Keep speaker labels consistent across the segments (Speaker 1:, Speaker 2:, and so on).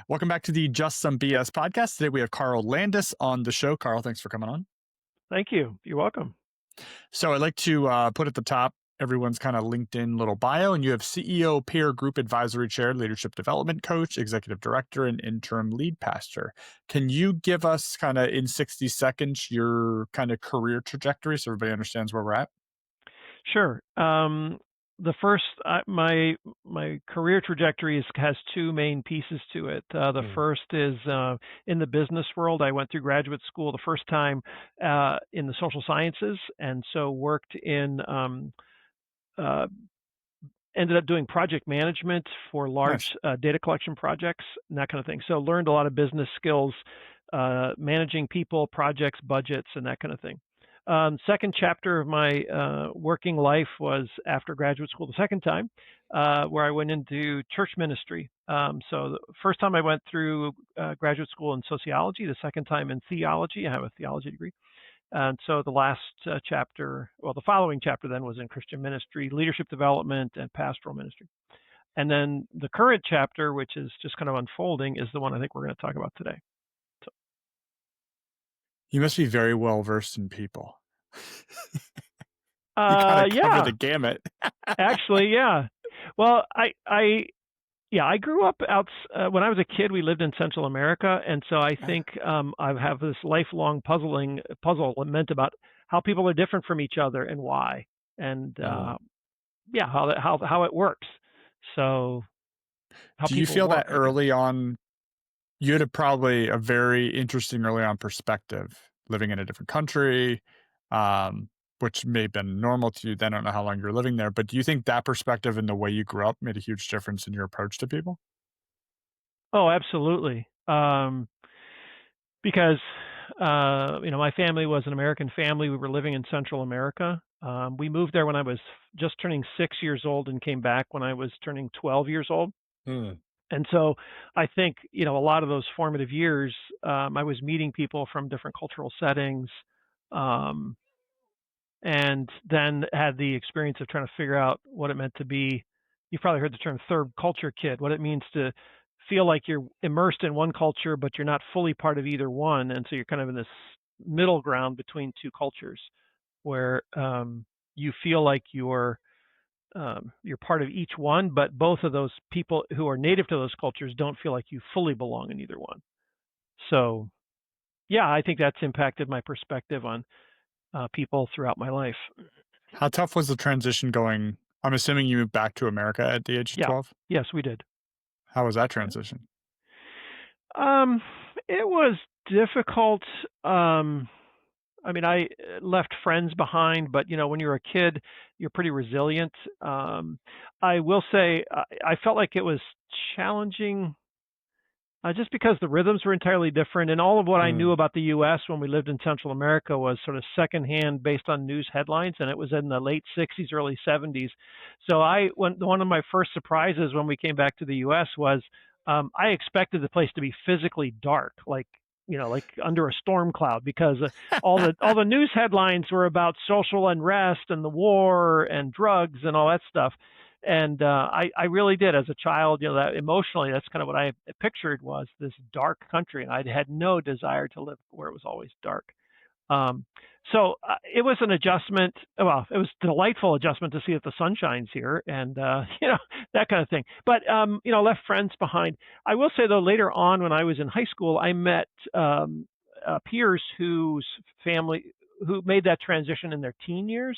Speaker 1: Welcome back to the Just Some BS podcast. Today we have Karl Landis on the show. Karl, thanks for coming on.
Speaker 2: Thank you. You're welcome.
Speaker 1: So I'd like to put at the top everyone's kind of LinkedIn little bio, and you have CEO, peer group advisory chair, leadership development coach, executive director, and interim lead pastor. Can you give us kind of in 60 seconds your kind of career trajectory so everybody understands where we're at?
Speaker 2: Sure. The first, my career trajectory has two main pieces to it. The
Speaker 1: Mm.
Speaker 2: first is in the business world. I went through graduate school the first time in the social sciences, and so worked in uh, ended up doing project management for large
Speaker 1: Nice.
Speaker 2: data collection projects and that kind of thing. So learned a lot of business skills, managing people, projects, budgets, and that kind of thing. Second chapter of my working life was after graduate school the second time, where I went into church ministry. So the first time I went through graduate school in sociology, the second time in theology. I have a theology degree. And so the last chapter, well, the following chapter then was in Christian ministry, leadership development, and pastoral ministry. And then the current chapter, which is just kind of unfolding, is the one I think we're going to talk about today. So,
Speaker 1: You must be very well versed in people. You kind of cover
Speaker 2: yeah,
Speaker 1: the gamut.
Speaker 2: actually, yeah. Well, yeah, I grew up out when I was a kid. We lived in Central America, and so I think I have this lifelong puzzle meant about how people are different from each other and why, and
Speaker 1: Oh.
Speaker 2: yeah, how it works. So how
Speaker 1: Do you
Speaker 2: people
Speaker 1: feel
Speaker 2: work,
Speaker 1: that
Speaker 2: I guess.
Speaker 1: early on you had probably a very interesting early on perspective living in a different country, um, which may have been normal to you then. I don't know how long you were living there, but do you think that perspective and the way you grew up made a huge difference in your approach to people?
Speaker 2: Oh, absolutely. Because my family was an American family. We were living in Central America. We moved there when I was just turning 6 years old and came back when I was turning 12 years old.
Speaker 1: Mm.
Speaker 2: And so I think, a lot of those formative years, I was meeting people from different cultural settings, um, and then had the experience of trying to figure out what it meant to be. You've probably heard the term third culture kid, what it means to feel like you're immersed in one culture, but you're not fully part of either one. And so you're kind of in this middle ground between two cultures where you feel like you're part of each one, but both of those people who are native to those cultures don't feel like you fully belong in either one. So, yeah, I think that's impacted my perspective on people throughout my life.
Speaker 1: How tough was the transition going? I'm assuming you moved back to America at the age of
Speaker 2: Yeah,
Speaker 1: 12.
Speaker 2: yes, we did.
Speaker 1: How was that
Speaker 2: Yeah.
Speaker 1: transition?
Speaker 2: Um, it was difficult. I mean, I left friends behind, but when you're a kid, you're pretty resilient. I will say, I felt like it was challenging just because the rhythms were entirely different, and all of what I knew
Speaker 1: Mm.
Speaker 2: about the U.S. when we lived in Central America was sort of secondhand based on news headlines, and it was in the late '60s, early '70s. So one of my first surprises when we came back to the U.S. was I expected the place to be physically dark, like under a storm cloud, because all the news headlines were about social unrest and the war and drugs and all that stuff. And I really did as a child, that emotionally, that's kind of what I pictured was this dark country, and I had no desire to live where it was always dark. Um, so it was an adjustment. Well, it was a delightful adjustment to see that the sun shines here, and that kind of thing. But left friends behind. I will say though, later on when I was in high school, I met peers whose family who made that transition in their teen years,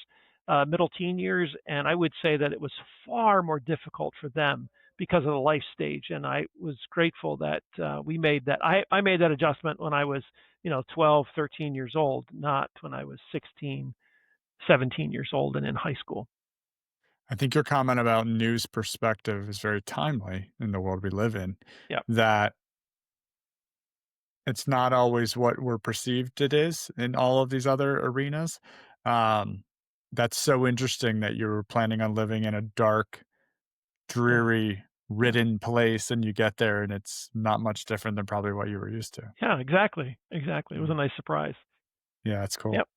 Speaker 2: middle teen years, and I would say that it was far more difficult for them because of the life stage. And I was grateful that we made that. I made that adjustment when I was 12, 13 years old, not when I was 16, 17 years old and in high school.
Speaker 1: I think your comment about news perspective is very timely in the world we live in,
Speaker 2: Yeah.
Speaker 1: that it's not always what we're perceived it is in all of these other arenas. Um, that's so interesting that you're planning on living in a dark,
Speaker 2: Yeah.
Speaker 1: dreary,
Speaker 2: Yeah.
Speaker 1: ridden place and you get there and it's not much different than probably what you were used to.
Speaker 2: Yeah. Exactly. Exactly. It was a
Speaker 1: Mm.
Speaker 2: nice surprise.
Speaker 1: Yeah, that's cool.
Speaker 2: Yep.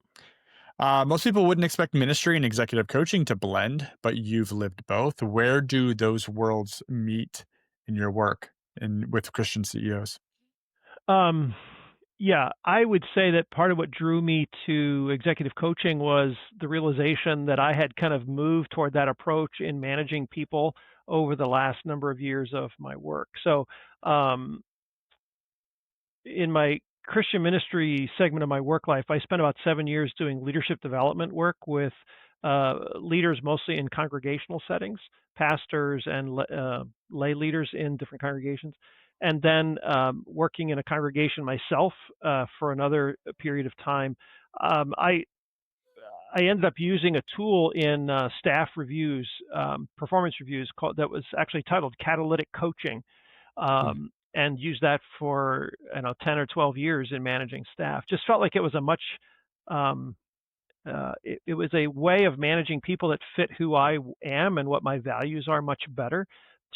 Speaker 1: Most people wouldn't expect ministry and executive coaching to blend, but you've lived both. Where do those worlds meet in your work? in with Christian CEOs?
Speaker 2: Um, yeah, I would say that part of what drew me to executive coaching was the realization that I had kind of moved toward that approach in managing people over the last number of years of my work. So, um, in my Christian ministry segment of my work life, I spent about 7 years doing leadership development work with leaders mostly in congregational settings, pastors and lay leaders in different congregations. And then working in a congregation myself for another period of time. I ended up using a tool in staff reviews, performance reviews, that was actually titled catalytic coaching,
Speaker 1: Hmm.
Speaker 2: and used that for 10 or 12 years in managing staff. Just felt like it was a much um, it was a way of managing people that fit who I am and what my values are much better.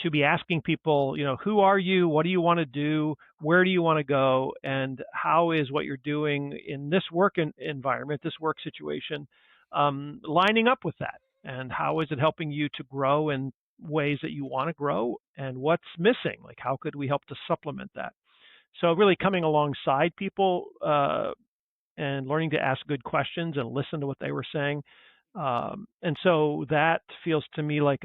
Speaker 2: To be asking people, who are you? What do you want to do? Where do you want to go? And how is what you're doing in this work environment, this work situation, lining up with that? And how is it helping you to grow in ways that you want to grow? And what's missing? Like, how could we help to supplement that? So, really coming alongside people and learning to ask good questions and listen to what they were saying. And so that feels to me like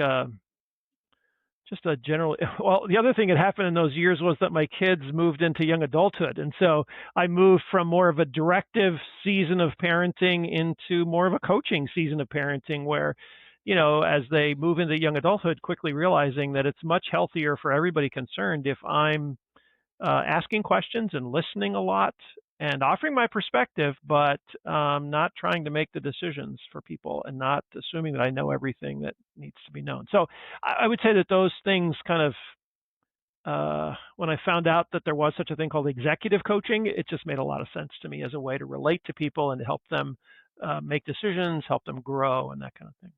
Speaker 2: just a general. Well, the other thing that happened in those years was that my kids moved into young adulthood, and so I moved from more of a directive season of parenting into more of a coaching season of parenting, where, as they move into young adulthood, quickly realizing that it's much healthier for everybody concerned if I'm asking questions and listening a lot and offering my perspective, but not trying to make the decisions for people and not assuming that I know everything that needs to be known. So I would say that those things kind of, when I found out that there was such a thing called executive coaching, it just made a lot of sense to me as a way to relate to people and to help them make decisions, help them grow, and that kind of thing.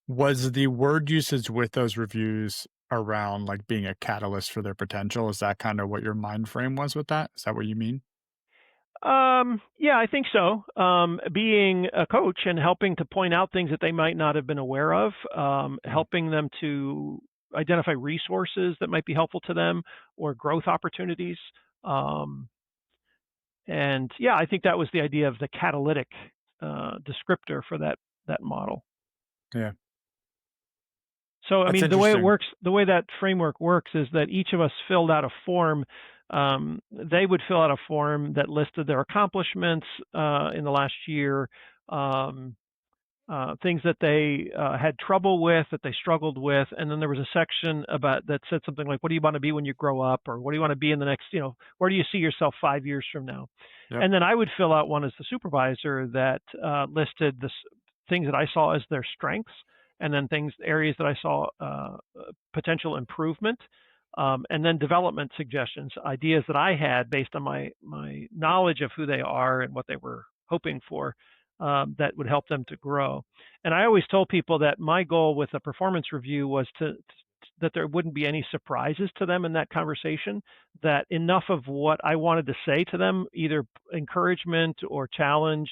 Speaker 1: Was the word usage with those reviews around, like, being a catalyst for their potential? Is that kinda what your mind frame was with that? Is that what you mean?
Speaker 2: Yeah, I think so. Being a coach and helping to point out things that they might not have been aware of,
Speaker 1: Mm,
Speaker 2: helping them to identify resources that might be helpful to them or growth opportunities. Um, and yeah, I think that was the idea of the catalytic descriptor for that model.
Speaker 1: yeah.
Speaker 2: So, I
Speaker 1: That's
Speaker 2: mean, the way it
Speaker 1: interesting.
Speaker 2: works, the way that framework works is that each of us filled out a form. They would fill out a form that listed their accomplishments in the last year, um, things that they had trouble with, that they struggled with, and then there was a section about that said something like, "What do you want to be when you grow up?" or "What do you want to be in the next, where do you see yourself 5 years from now?"
Speaker 1: Yep.
Speaker 2: And then I would fill out one as the supervisor that listed the things that I saw as their strengths, and then areas that I saw potential improvement. And then development suggestions, ideas that I had based on my knowledge of who they are and what they were hoping for, that would help them to grow. And I always told people that my goal with a performance review was that there wouldn't be any surprises to them in that conversation, that enough of what I wanted to say to them, either encouragement or challenge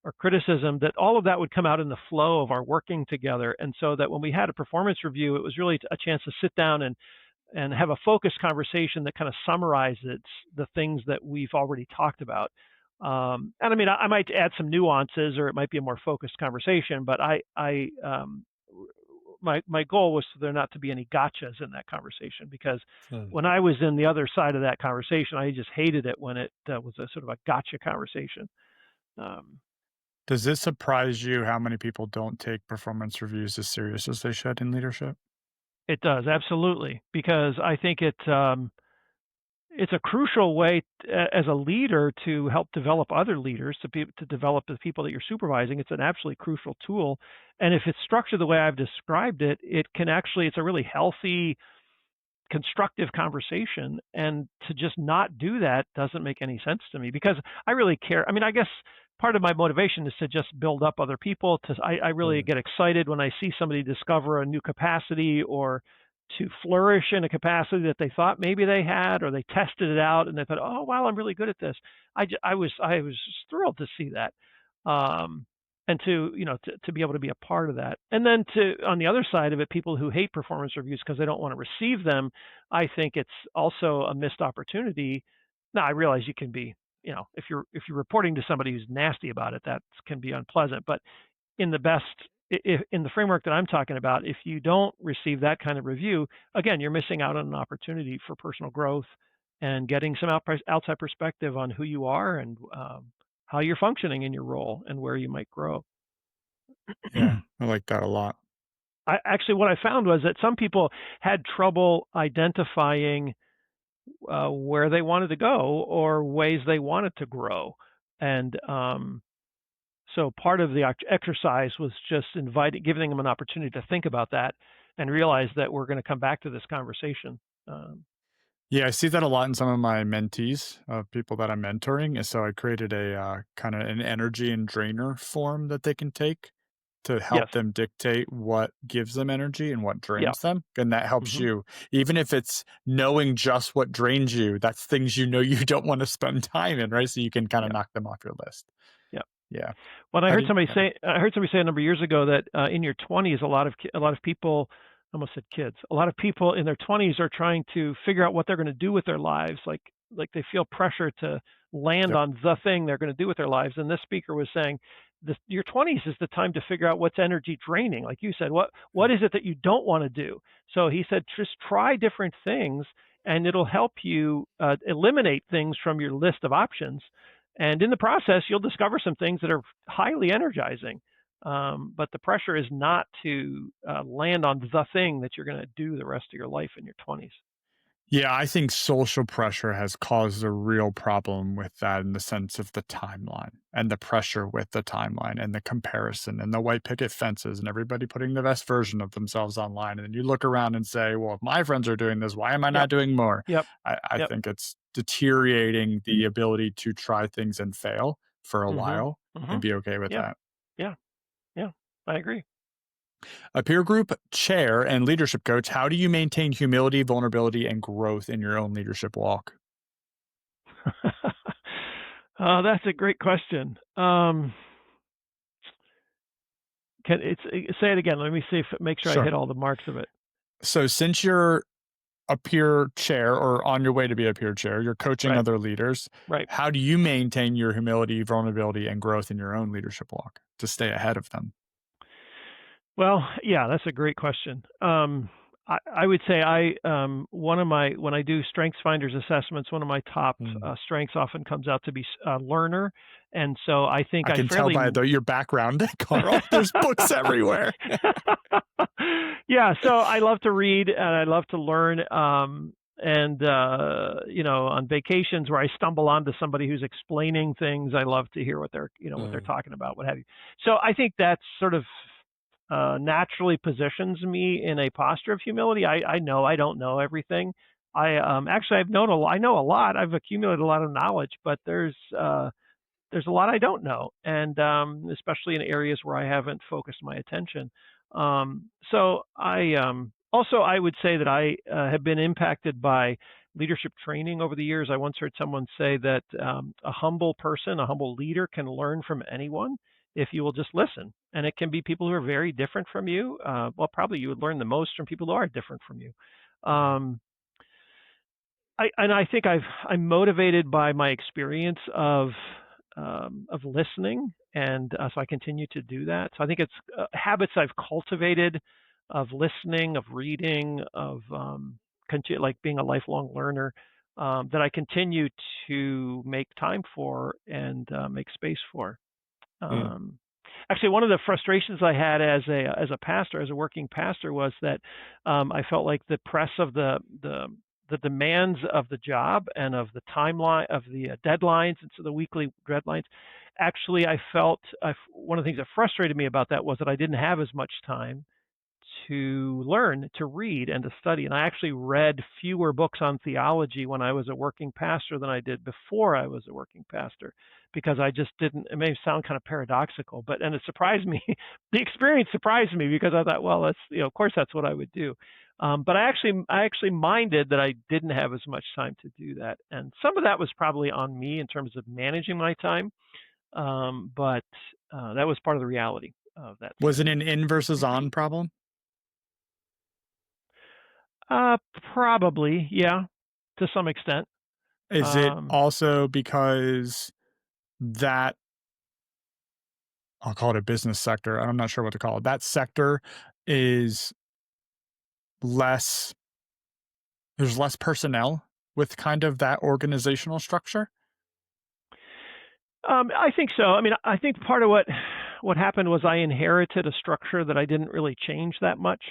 Speaker 2: or criticism, that all of that would come out in the flow of our working together. And so that when we had a performance review, it was really a chance to sit down and have a focused conversation that kind of summarizes the things that we've already talked about. And I mean, I might add some nuances, or it might be a more focused conversation. But my goal was for there not to be any gotchas in that conversation, because
Speaker 1: Mm.
Speaker 2: when I was in the other side of that conversation, I just hated it when it was a sort of a gotcha conversation. Um,
Speaker 1: Does this surprise you how many people don't take performance reviews as serious as they should in leadership?
Speaker 2: it does, absolutely, because I think it's a crucial way as a leader to help develop other leaders, to develop the people that you're supervising. It's an absolutely crucial tool, and if it's structured the way I've described it, it's a really healthy, constructive conversation. And to just not do that doesn't make any sense to me, because I really care. I mean, I guess part of my motivation is to just build up other people. I really
Speaker 1: Mm.
Speaker 2: get excited when I see somebody discover a new capacity, or to flourish in a capacity that they thought maybe they had, or they tested it out and they thought, oh wow, I'm really good at this. I was just thrilled to see that. and to to be able to be a part of that. And then to on the other side of it, people who hate performance reviews because they don't want to receive them, I think it's also a missed opportunity. Now I realize you can be, if you're reporting to somebody who's nasty about it, that can be unpleasant. But in the best in the framework that I'm talking about, if you don't receive that kind of review, again, you're missing out on an opportunity for personal growth and getting some outside perspective on who you are and how you're functioning in your role and where you might grow.
Speaker 1: Yeah, I like that a lot.
Speaker 2: What I found was that some people had trouble identifying where they wanted to go or ways they wanted to grow, and so part of the exercise was just giving them an opportunity to think about that and realize that we're going to come back to this conversation. Um,
Speaker 1: Yeah, I see that a lot in some of my mentees of people that I'm mentoring. And so I created a kind of an energy and drainer form that they can take to
Speaker 2: yes.
Speaker 1: help them dictate what gives them energy and what
Speaker 2: Yeah.
Speaker 1: drains them. And that helps
Speaker 2: Hmm.
Speaker 1: you, even if it's knowing just what drains you, that's things you know you don't want to spend time in, right? So you can kind of
Speaker 2: Yeah.
Speaker 1: knock them off your list.
Speaker 2: Yeah.
Speaker 1: Yeah.
Speaker 2: When
Speaker 1: How do you, yeah.
Speaker 2: I heard somebody say a number of years ago that in your 20s, a lot of people, I almost said kids, a lot of people in their 20s are trying to figure out what they're going to do with their lives. Like they feel pressure to land
Speaker 1: Yep.
Speaker 2: on the thing they're going to do with their lives. And this speaker was saying, your 20s is the time to figure out what's energy draining. Like you said, what is it that you don't want to do? So he said, just try different things, and it'll help you eliminate things from your list of options, and in the process, you'll discover some things that are highly energizing. But the pressure is not to land on the thing that you're going to do the rest of your life in your 20s.
Speaker 1: Yeah, I think social pressure has caused a real problem with that in the sense of the timeline and the pressure with the timeline and the comparison and the white picket fences and everybody putting the best version of themselves online. And then you look around and say, well, if my friends are doing this, why am I
Speaker 2: Yep,
Speaker 1: not doing more?
Speaker 2: yep,
Speaker 1: I
Speaker 2: yep.
Speaker 1: think it's deteriorating the ability to try things and fail for a
Speaker 2: Mhm,
Speaker 1: while and
Speaker 2: mhm.
Speaker 1: be okay with
Speaker 2: Yeah,
Speaker 1: that.
Speaker 2: yeah, yeah. I agree.
Speaker 1: A peer group chair and leadership coach, how do you maintain humility, vulnerability, and growth in your own leadership walk?
Speaker 2: Oh, that's a great question. Say it again. Let me see if make sure I
Speaker 1: Sure.
Speaker 2: hit all the marks of it.
Speaker 1: So since you're a peer chair or on your way to be a peer chair, you're coaching
Speaker 2: Right,
Speaker 1: other leaders.
Speaker 2: right.
Speaker 1: How do you maintain your humility, vulnerability, and growth in your own leadership walk to stay ahead of them?
Speaker 2: Well, yeah, that's a great question. I would say one of my when I do Strengths Finders assessments, one of my top
Speaker 1: Mm.
Speaker 2: strengths often comes out to be a learner, and so I think
Speaker 1: I
Speaker 2: I
Speaker 1: can tell
Speaker 2: fairly
Speaker 1: by your background, Carl. There's books everywhere.
Speaker 2: yeah. So I love to read and I love to learn. And on vacations where I stumble onto somebody who's explaining things, I love to hear what they're
Speaker 1: Mm,
Speaker 2: talking about, what have you. So I think that's sort of naturally positions me in a posture of humility. I know I don't know everything. I know a lot. I've accumulated a lot of knowledge, but there's a lot I don't know, and especially in areas where I haven't focused my attention. So I would say that I have been impacted by leadership training over the years. I once heard someone say that a humble person, a humble leader, can learn from anyone if you will just listen. And it can be people who are very different from you. Well, probably you would learn the most from people who are different from you.
Speaker 1: right.
Speaker 2: Um, I think I'm motivated by my experience of listening, and so I continue to do that. So I think it's habits I've cultivated of listening, of reading, of like being a lifelong learner, that I continue to make time for and make space for.
Speaker 1: Mm,
Speaker 2: Um, Actually, one of the frustrations I had as a pastor, as a working pastor, was that I felt like the press of the demands of the job and of the timeline of the deadlines, and so the weekly deadlines. Actually, I felt one of the things that frustrated me about that was that I didn't have as much time to learn, to read, and to study. And I actually read fewer books on theology when I was a working pastor than I did before I was a working pastor, because I just didn't. It may sound kind of paradoxical, and it surprised me. The experience surprised me because I thought, well, that's of course that's what I would do. But I actually minded that I didn't have as much time to do that, and some of that was probably on me in terms of managing my time. But that was part of the reality of that
Speaker 1: Was it
Speaker 2: setting.
Speaker 1: an in versus on problem?
Speaker 2: Uh, Probably, yeah, to some extent.
Speaker 1: Is it
Speaker 2: Um,
Speaker 1: also because that I'll call it a business sector, I'm not sure what to call it. That sector is less there's less personnel with kind of that organizational structure?
Speaker 2: I think so. I mean, I think part of what happened was I inherited a structure that I didn't really change that much,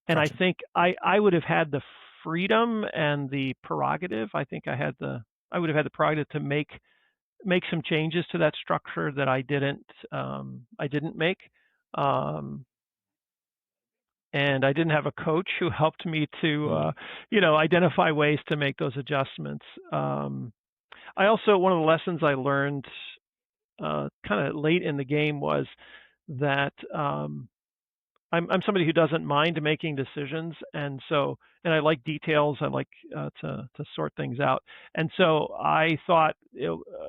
Speaker 2: and I
Speaker 1: Gotcha.
Speaker 2: think I would have had the freedom and the prerogative. I would have had the prerogative to make some changes to that structure that I didn't make. Um, and I didn't have a coach who helped me to
Speaker 1: Mm,
Speaker 2: identify ways to make those adjustments. I also one of the lessons I learned kind of late in the game was that I'm somebody who doesn't mind making decisions, and I like details. I like to sort things out, and so I thought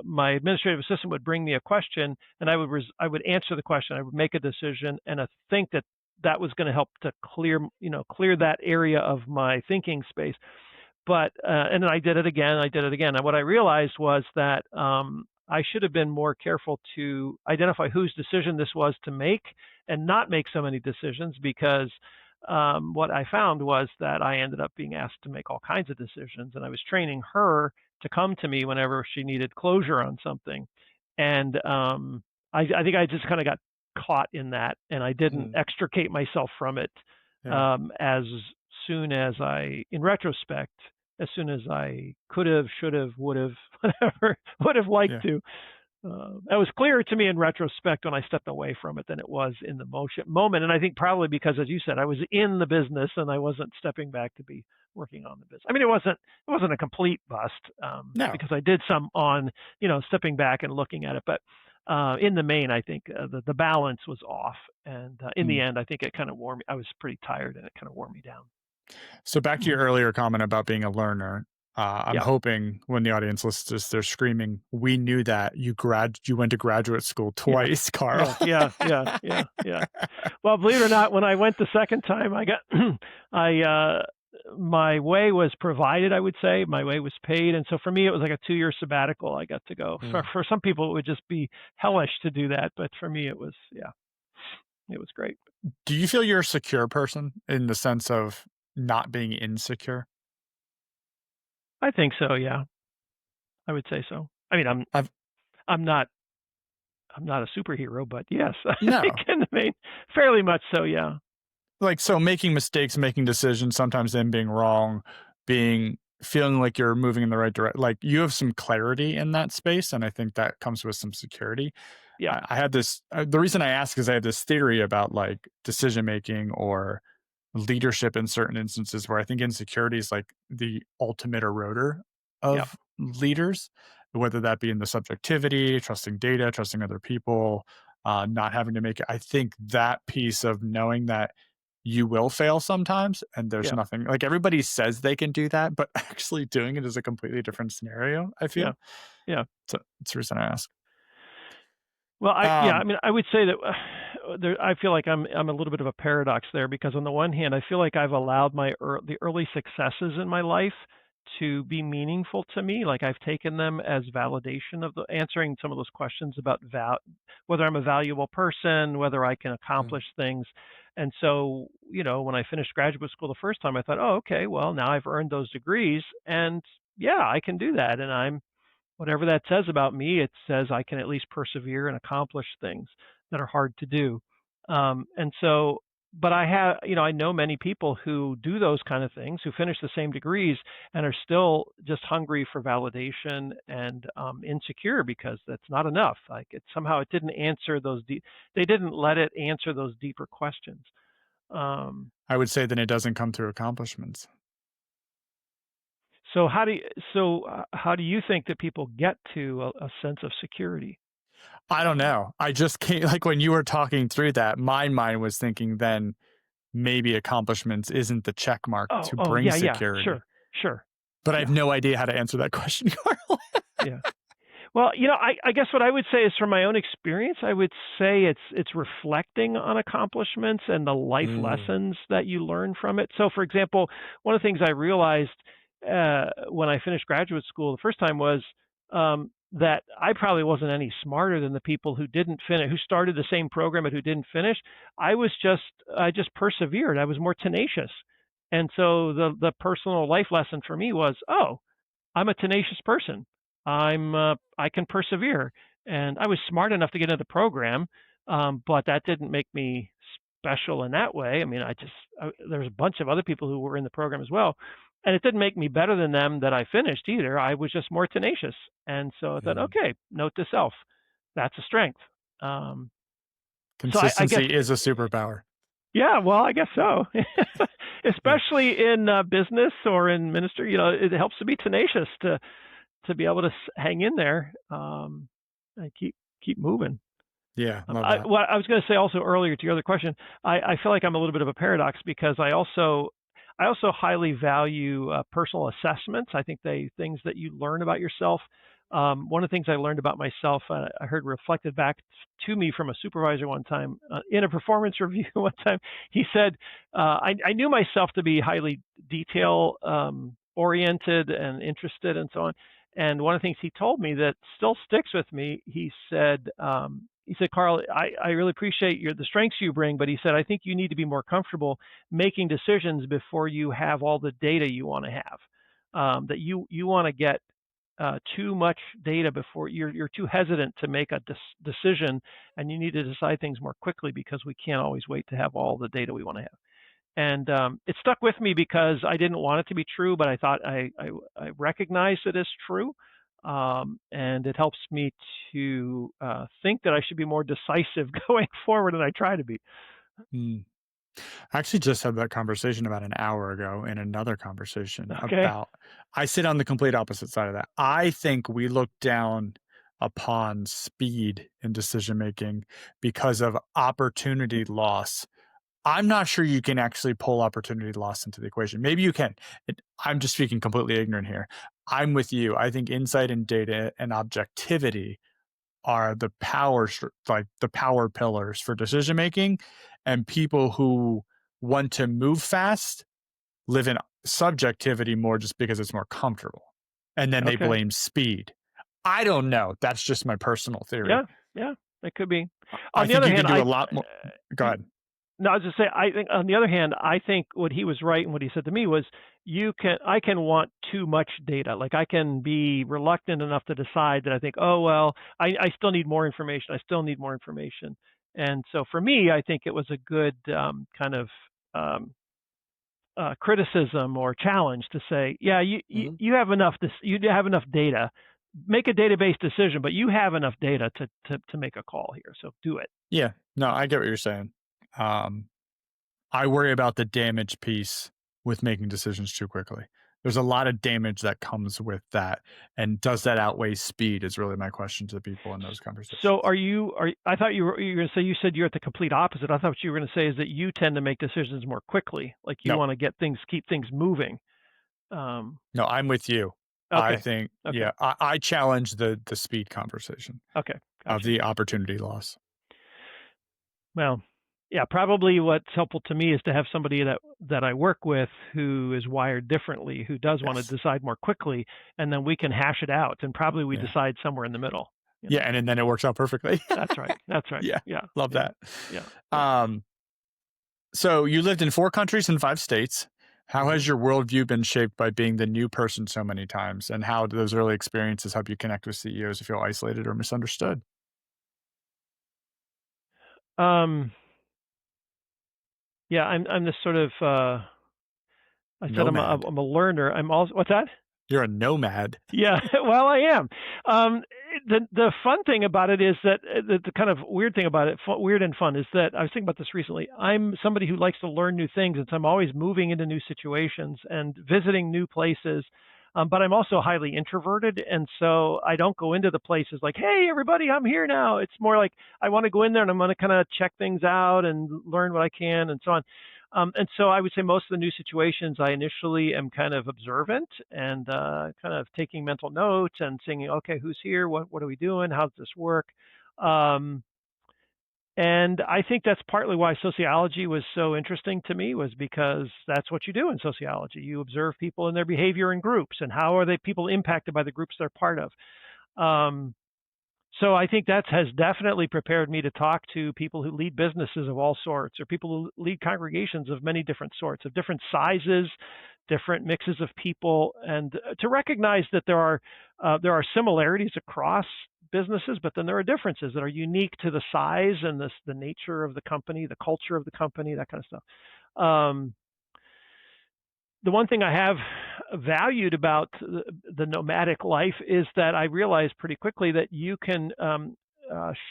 Speaker 2: my administrative assistant would bring me a question, and I would answer the question. I would make a decision, and I think that that was going to help to clear that area of my thinking space. But and then I did it again. I did it again. And what I realized was that I should have been more careful to identify whose decision this was to make and not make so many decisions because what I found was that I ended up being asked to make all kinds of decisions, and I was training her to come to me whenever she needed closure on something. And I think I just kind of got caught in that, and I didn't
Speaker 1: mm,
Speaker 2: extricate myself from it
Speaker 1: yeah,
Speaker 2: as soon as in retrospect, as soon as I could have, should have, would have, whatever, would have liked
Speaker 1: yeah.
Speaker 2: to. That was clearer to me in retrospect when I stepped away from it than it was in the moment. And I think probably because, as you said, I was in the business and I wasn't stepping back to be working on the business. I mean, it wasn't a complete bust
Speaker 1: No.
Speaker 2: because I did some on stepping back and looking at it, but in the main, I think the balance was off, and in the
Speaker 1: Mm.
Speaker 2: end, I think it kind of wore me. I was pretty tired, and it kind of wore me down.
Speaker 1: So back to your
Speaker 2: Mm.
Speaker 1: earlier comment about being a learner, I'm
Speaker 2: Yeah.
Speaker 1: hoping when the audience listens to this, they're screaming, "We knew that you went to graduate school
Speaker 2: Yeah.
Speaker 1: twice, Carl."
Speaker 2: Yeah, yeah, yeah, yeah, yeah. Well, believe it or not, when I went the second time, I got I my way was provided, I would say. My way was paid, and so for me, it was like a 2-year sabbatical I got to go.
Speaker 1: Mm.
Speaker 2: For some people, it would just be hellish to do that, but for me, it was yeah, it was great.
Speaker 1: Do you feel you're a secure person in the sense of not being insecure?
Speaker 2: I think so, yeah. I would say so. I mean,
Speaker 1: I've
Speaker 2: I'm not I'm not a superhero, but yes, I think
Speaker 1: no.
Speaker 2: in the main, fairly much so, yeah.
Speaker 1: Like, so making mistakes, making decisions, sometimes them being wrong, feeling like you're moving in the right direction. Like, you have some clarity in that space, and I think that comes with some security.
Speaker 2: Yeah,
Speaker 1: I had this the reason I ask is I had this theory about, like, decision making or leadership in certain instances where I think insecurity is like the ultimate eroder
Speaker 2: yeah,
Speaker 1: of leaders, whether that be in the subjectivity, trusting data, trusting other people, not having to make it. I think that piece of knowing that you will fail sometimes and there's
Speaker 2: yeah,
Speaker 1: nothing like everybody says they can do that, but actually doing it is a completely different scenario, I
Speaker 2: yeah,
Speaker 1: feel.
Speaker 2: yeah.
Speaker 1: So it's the reason I ask.
Speaker 2: Well, I
Speaker 1: Um,
Speaker 2: mean, I would say that I feel like I'm a little bit of a paradox there because on the one hand, I feel like I've allowed the early successes in my life to be meaningful to me. Like I've taken them as validation of the answering some of those questions about whether I'm a valuable person, whether I can
Speaker 1: mm,
Speaker 2: accomplish things. And so, when I finished graduate school the first time, I thought, oh, okay, well, now I've earned those degrees, and yeah, I can do that, and I'm whatever that says about me, it says I can at least persevere and accomplish things that are hard to do. And so, but I know many people who do those kind of things, who finish the same degrees and are still just hungry for validation and insecure because that's not enough. Like it didn't answer they didn't let it answer those deeper questions. Um,
Speaker 1: I would say then it doesn't come through accomplishments.
Speaker 2: so how do you think that people get to a sense of security?
Speaker 1: I don't
Speaker 2: Uh,
Speaker 1: know. I just can't like when you were talking through that, my mind was thinking then maybe accomplishments isn't the check mark to
Speaker 2: oh,
Speaker 1: bring
Speaker 2: yeah, yeah,
Speaker 1: security.
Speaker 2: sure, sure.
Speaker 1: But I have
Speaker 2: Yeah,
Speaker 1: no idea how to answer that question, Carl.
Speaker 2: yeah. Well, I guess what I would say is from my own experience, I would say it's reflecting on accomplishments and the life
Speaker 1: Mm,
Speaker 2: lessons that you learn from it. So, for example, one of the things I realized when I finished graduate school the first time was that I probably wasn't any smarter than the people who didn't finish, who started the same program but who didn't finish. I just persevered. I was more tenacious, and so the personal life lesson for me was, oh, I'm a tenacious person. I can persevere, and I was smart enough to get into the program, but that didn't make me special in that way. I mean, there's a bunch of other people who were in the program as well, and it didn't make me better than them that I finished either. I was just more tenacious, and so I thought,
Speaker 1: mm.
Speaker 2: okay, note to self, that's a strength. Um, I guess,
Speaker 1: Consistency is a superpower.
Speaker 2: yeah, well, I guess so.
Speaker 1: Yeah.
Speaker 2: Especially in business or in ministry, it helps to be tenacious to be able to hang in there, and keep moving.
Speaker 1: Yeah. Love that.
Speaker 2: What I was going to say also earlier to your other question, I feel like I'm a little bit of a paradox because I also highly value personal assessments. I think things that you learn about yourself. One of the things I learned about myself, I heard reflected back to me from a supervisor one time in a performance review one time. He said, I knew myself to be highly detail oriented and interested and so on. And one of the things he told me that still sticks with me, he said, Karl, I really appreciate the strengths you bring, but he said, I think you need to be more comfortable making decisions before you have all the data you want to have. That you want to get too much data before you're too hesitant to make a decision, and you need to decide things more quickly because we can't always wait to have all the data we want to have. And it stuck with me because I didn't want it to be true, but I thought I recognized it as true. And it helps me to think that I should be more decisive going forward, and I try to be.
Speaker 1: Mm. I actually just had that conversation about an hour ago in another conversation
Speaker 2: Okay.
Speaker 1: about I sit on the complete opposite side of that. I think we look down upon speed in decision making because of opportunity loss. I'm not sure you can actually pull opportunity loss into the equation. Maybe you can. I'm just speaking completely ignorant here. I'm with you. I think insight and data and objectivity are the like the power pillars for decision making, and people who want to move fast live in subjectivity more just because it's more comfortable, and then they
Speaker 2: Okay.
Speaker 1: blame speed. I don't know, that's just my personal theory.
Speaker 2: Yeah. Yeah. That could be.
Speaker 1: I
Speaker 2: On the
Speaker 1: think
Speaker 2: other
Speaker 1: you
Speaker 2: hand,
Speaker 1: could do a lot more. Go ahead.
Speaker 2: no, I was just say I think on the other hand, I think what he was right and what he said to me was I can want too much data. Like I can be reluctant enough to decide that I think, oh well, I still need more information. I still need more information. And so for me, I think it was a good kind of um, criticism or challenge to say, yeah,
Speaker 1: Mhm.
Speaker 2: you have enough you have enough data. Make a database decision, but you have enough data to make a call here. So do it.
Speaker 1: Yeah, no, I get what you're saying. um, I worry about the damage piece with making decisions too quickly. There's a lot of damage that comes with that, and does that outweigh speed is really my question to people in those
Speaker 2: So
Speaker 1: conversations.
Speaker 2: I thought you were going to say, you said you're at the complete opposite. I thought what you were going to say is that you tend to make decisions more quickly. Like you
Speaker 1: No,
Speaker 2: want to keep things moving. Um,
Speaker 1: no, I'm with you. I
Speaker 2: okay.
Speaker 1: think,
Speaker 2: Okay.
Speaker 1: yeah, I challenge the speed conversation
Speaker 2: Okay.
Speaker 1: of
Speaker 2: Gotcha.
Speaker 1: the opportunity loss.
Speaker 2: Well, yeah, probably what's helpful to me is to have somebody that I work with who is wired differently, who does want to
Speaker 1: Yes.
Speaker 2: decide more quickly, and then we can hash it out, and probably we
Speaker 1: Yeah.
Speaker 2: decide somewhere in the middle. You
Speaker 1: Yeah,
Speaker 2: know.
Speaker 1: and then it works out perfectly.
Speaker 2: That's right. That's right.
Speaker 1: Yeah,
Speaker 2: Yeah.
Speaker 1: love
Speaker 2: Yeah.
Speaker 1: that.
Speaker 2: Yeah. Yeah.
Speaker 1: Um, so you lived in 4 countries and 5 states. How
Speaker 2: Hmm.
Speaker 1: has your worldview been shaped by being the new person so many times? And how do those early experiences help you connect with CEOs who feel isolated or misunderstood?
Speaker 2: Um, yeah, I'm this sort of I said
Speaker 1: Nomad.
Speaker 2: I'm a learner. I'm also what's that?
Speaker 1: You're a nomad.
Speaker 2: Yeah, well, I am. Um, the fun thing about it is that the kind of weird thing about it, weird and fun, is that I was thinking about this recently. I'm somebody who likes to learn new things, and so I'm always moving into new situations and visiting new places. But I'm also highly introverted, and so I don't go into the places like, "Hey, everybody, I'm here now." It's more like I want to go in there and I'm going to kind of check things out and learn what I can and so on. And so I would say most of the new situations, I initially am kind of observant and kind of taking mental notes and saying, okay, who's here? What are we doing? How does this work? Um, and I think that's partly why sociology was so interesting to me, was because that's what you do in sociology. You observe people and their behavior in groups, and how are they people impacted by the groups they're part of. Um, so I think that has definitely prepared me to talk to people who lead businesses of all sorts, or people who lead congregations of many different sorts, of different sizes, different mixes of people, and to recognize that there are similarities across businesses, but then there are differences that are unique to the size and the nature of the company, the culture of the company, that kind of stuff. Um, the one thing I have valued about the nomadic life is that I realized pretty quickly that you can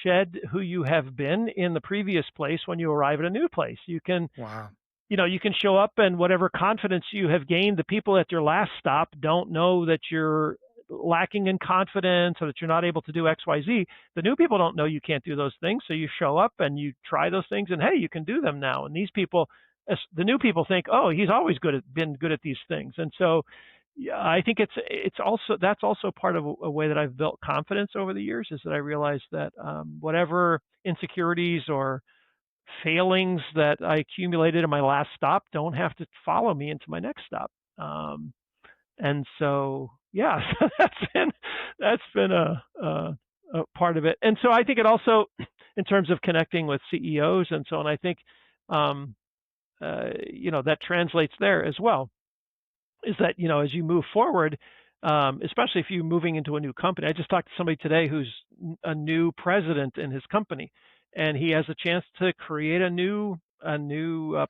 Speaker 2: shed who you have been in the previous place when you arrive at a new place. You can,
Speaker 1: Wow.
Speaker 2: you can show up, and whatever confidence you have gained, the people at your last stop don't know that you're lacking in confidence or that you're not able to do XYZ. The new people don't know you can't do those things. So you show up and you try those things, and hey, you can do them now. And these people, as the new people, think, oh, he's always been good at these things. And so yeah, I think that's also part of a way that I've built confidence over the years, is that I realized that whatever insecurities or failings that I accumulated in my last stop don't have to follow me into my next stop. And so, yeah, so that's been a part of it. And so I think it also, in terms of connecting with CEOs and so on, I think um, that translates there as well. Is that, as you move forward, especially if you're moving into a new company. I just talked to somebody today who's a new president in his company, and he has a chance to create a new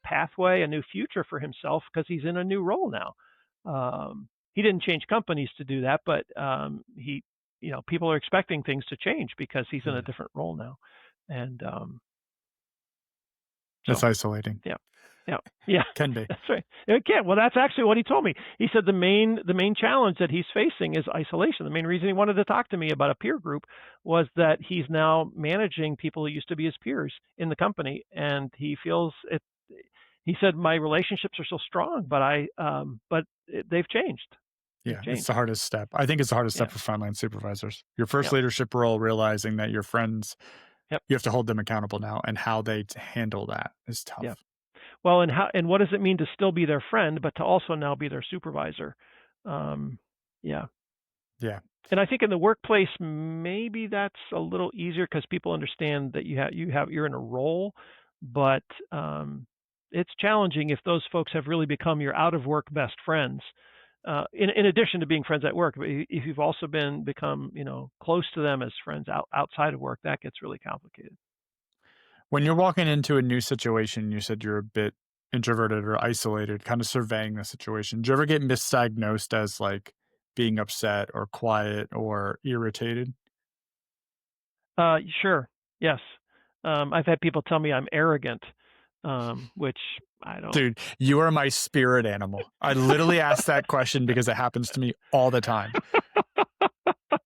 Speaker 2: pathway, a new future for himself, because he's in a new role now. He didn't change companies to do that, but people are expecting things to change because he's in a
Speaker 1: Hmm.
Speaker 2: different role now, and
Speaker 1: That's
Speaker 2: so
Speaker 1: isolating.
Speaker 2: yeah. Yeah. Yeah.
Speaker 1: Can be.
Speaker 2: That's right. Okay. Well, that's actually what he told me. He said the main challenge that he's facing is isolation. The main reason he wanted to talk to me about a peer group was that he's now managing people who used to be his peers in the company, and he feels it. He said my relationships are so strong, they've changed. They've
Speaker 1: Yeah, it's
Speaker 2: changed.
Speaker 1: the hardest step. I think it's the hardest
Speaker 2: Yeah.
Speaker 1: step for frontline supervisors. Your first
Speaker 2: Yeah.
Speaker 1: leadership role, realizing that your friends,
Speaker 2: Yep.
Speaker 1: you have to hold them accountable now, and how they handle that is
Speaker 2: Yeah.
Speaker 1: tough.
Speaker 2: Well, and what does it mean to still be their friend, but to also now be their supervisor? Um, yeah.
Speaker 1: Yeah.
Speaker 2: And I think in the workplace, maybe that's a little easier because people understand that you're in a role, but it's challenging if those folks have really become your out of work best friends. In addition to being friends at work, but if you've also become close to them as friends outside of work, that gets really complicated.
Speaker 1: When you're walking into a new situation, you said you're a bit introverted or isolated, kind of surveying the situation. Do you ever get misdiagnosed as like being upset or quiet or irritated?
Speaker 2: Sure, yes. I've had people tell me I'm arrogant, which I don't.
Speaker 1: Dude, you are my spirit animal. I literally ask that question because it happens to me all the time.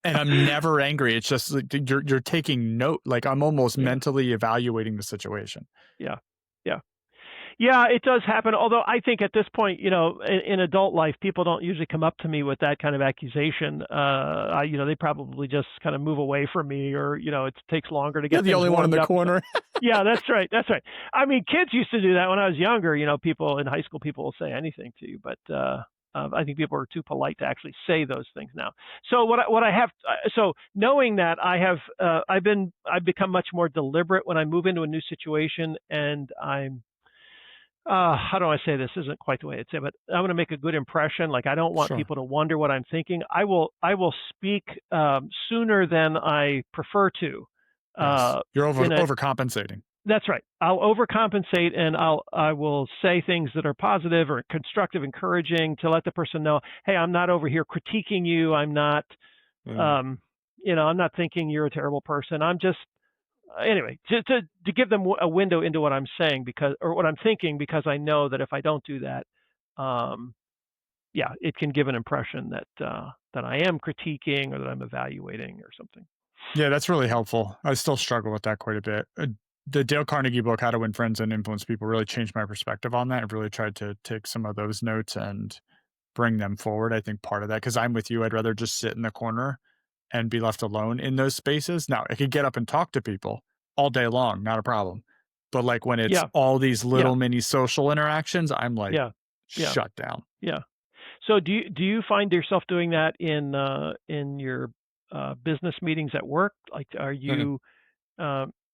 Speaker 1: And I'm never angry. It's just like you're taking note. Like I'm almost
Speaker 2: Yeah,
Speaker 1: mentally evaluating the situation.
Speaker 2: yeah, yeah. Yeah, it does happen. Although I think at this point, in adult life, people don't usually come up to me with that kind of accusation. They probably just kind of move away from me, or it takes longer to
Speaker 1: You're
Speaker 2: get
Speaker 1: the
Speaker 2: things
Speaker 1: only one in
Speaker 2: warmed
Speaker 1: the
Speaker 2: up.
Speaker 1: corner.
Speaker 2: Yeah, that's right. That's right. I mean, kids used to do that when I was younger. People in high school, people will say anything to you, but I think people are too polite to actually say those things now. So so knowing that, I've become much more deliberate when I move into a new situation, and how do I say this? Isn't quite the way I'd say, but I want to make a good impression. Like I don't want
Speaker 1: Sure.
Speaker 2: people to wonder what I'm thinking. I will speak sooner than I prefer to.
Speaker 1: Yes.
Speaker 2: Uh,
Speaker 1: You're
Speaker 2: in a
Speaker 1: overcompensating.
Speaker 2: That's right. I'll overcompensate, and I will say things that are positive or constructive, encouraging, to let the person know, hey, I'm not over here critiquing you. I'm not,
Speaker 1: Mm.
Speaker 2: um, I'm not thinking you're a terrible person. I'm just anyway, to give them a window into what I'm saying, or what I'm thinking, because I know that if I don't do that, um, yeah, it can give an impression that I am critiquing or that I'm evaluating or something.
Speaker 1: Yeah, that's really helpful. I still struggle with that quite a bit. the Dale Carnegie book, How to Win Friends and Influence People, really changed my perspective on that. I've really tried to take some of those notes and bring them forward. I think part of that, because I'm with you, I'd rather just sit in the corner and be left alone in those spaces. Now, I could get up and talk to people all day long, not a problem. But like when it's
Speaker 2: Yeah,
Speaker 1: all these
Speaker 2: yeah,
Speaker 1: little mini social interactions, I'm like
Speaker 2: yeah, yeah,
Speaker 1: shut down.
Speaker 2: yeah. So do you find yourself doing that in your business meetings at work? Like, are
Speaker 1: Mm-mm.
Speaker 2: you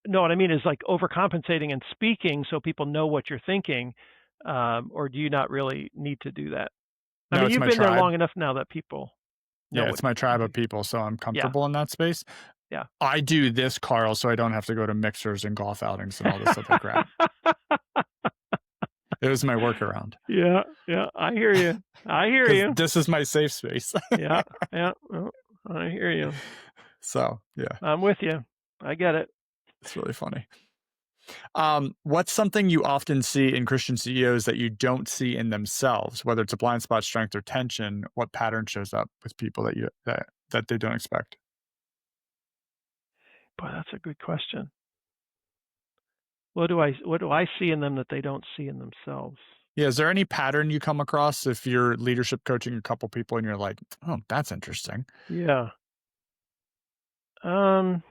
Speaker 2: no, what I mean is like overcompensating and speaking so people know what you're thinking, or do you not really need to do that? I
Speaker 1: No,
Speaker 2: mean,
Speaker 1: it's
Speaker 2: you've
Speaker 1: my
Speaker 2: been there
Speaker 1: tribe.
Speaker 2: long enough now that people know
Speaker 1: Yeah,
Speaker 2: what
Speaker 1: it's my
Speaker 2: you
Speaker 1: tribe of
Speaker 2: think.
Speaker 1: people, so I'm
Speaker 2: Yeah,
Speaker 1: comfortable in that space.
Speaker 2: yeah.
Speaker 1: I do this, Carl, so I don't have to go to mixers and golf outings and all this other crap. It was my workaround
Speaker 2: Yeah, yeah. I hear you. I hear
Speaker 1: because
Speaker 2: you.
Speaker 1: this is my safe space.
Speaker 2: Yeah, yeah. Well, I hear you.
Speaker 1: So yeah,
Speaker 2: I'm with you. I get it.
Speaker 1: it's really funny. What's something you often see in Christian CEOs that you don't see in themselves, whether it's a blind spot, strength, or tension? What pattern shows up with people that they don't expect?
Speaker 2: Boy, that's a good question. What do I see in them that they don't see in themselves?
Speaker 1: Yeah, is there any pattern you come across if you're leadership coaching a couple people and you're like, oh, that's interesting?
Speaker 2: Yeah. Um,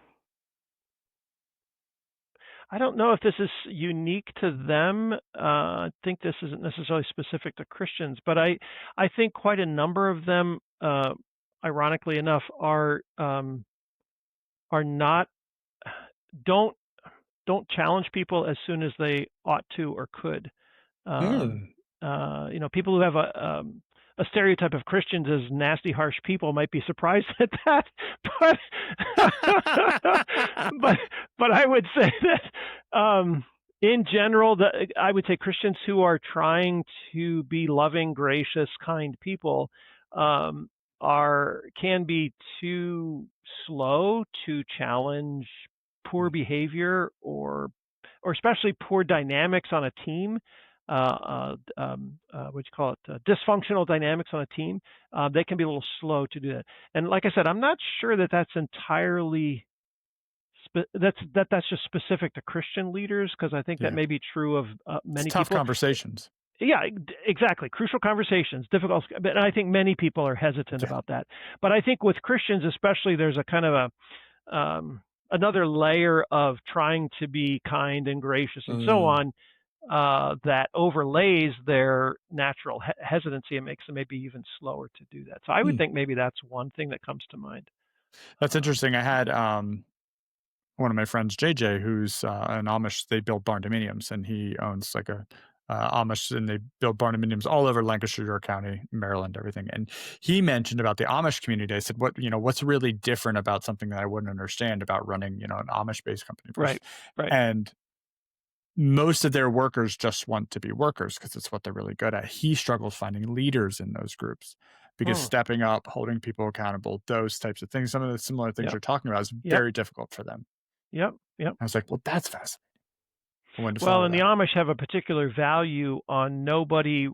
Speaker 2: I don't know if this is unique to them. I think this isn't necessarily specific to Christians, but I think quite a number of them, ironically enough, are not don't don't challenge people as soon as they ought to or could. Um,
Speaker 1: Mm.
Speaker 2: People who have a stereotype of Christians as nasty, harsh people might be surprised at that, but but but I would say that in general, I would say Christians who are trying to be loving, gracious, kind people um, are can be too slow to challenge poor behavior or especially poor dynamics on a team. What do you call it? Dysfunctional dynamics on a team. They can be a little slow to do that. And like I said, I'm not sure that that's entirely that's just specific to Christian leaders because I think that
Speaker 1: Yeah,
Speaker 2: may be true of
Speaker 1: it's
Speaker 2: many
Speaker 1: tough
Speaker 2: people.
Speaker 1: conversations.
Speaker 2: Yeah, exactly. Crucial conversations, difficult, but I think many people are hesitant
Speaker 1: Yeah.
Speaker 2: about that. But I think with Christians, especially, there's a kind of a another layer of trying to be kind and gracious and so
Speaker 1: Mm,
Speaker 2: on that overlays their natural hesitancy and makes them maybe even slower to do that. So I would
Speaker 1: mm.
Speaker 2: think maybe that's one thing that comes to mind.
Speaker 1: That's
Speaker 2: Um,
Speaker 1: interesting. I had one of my friends, JJ, who's an Amish. They build barn dominiums, and he owns like a Amish, and they build barn dominiums all over Lancashire, York County, Maryland, everything. And he mentioned about the Amish community. I said, what's really different about something that I wouldn't understand about running, an Amish-based company versus,
Speaker 2: right, right.
Speaker 1: and most of their workers just want to be workers because it's what they're really good at. He struggles finding leaders in those groups because
Speaker 2: Hmm.
Speaker 1: stepping up, holding people accountable, those types of things, some of the similar things
Speaker 2: Yep,
Speaker 1: you're talking about is
Speaker 2: yep,
Speaker 1: very difficult for them.
Speaker 2: yep, yep.
Speaker 1: I was like, well, that's fascinating. I wanted to
Speaker 2: Well,
Speaker 1: follow
Speaker 2: and the
Speaker 1: that.
Speaker 2: Amish have a particular value on nobody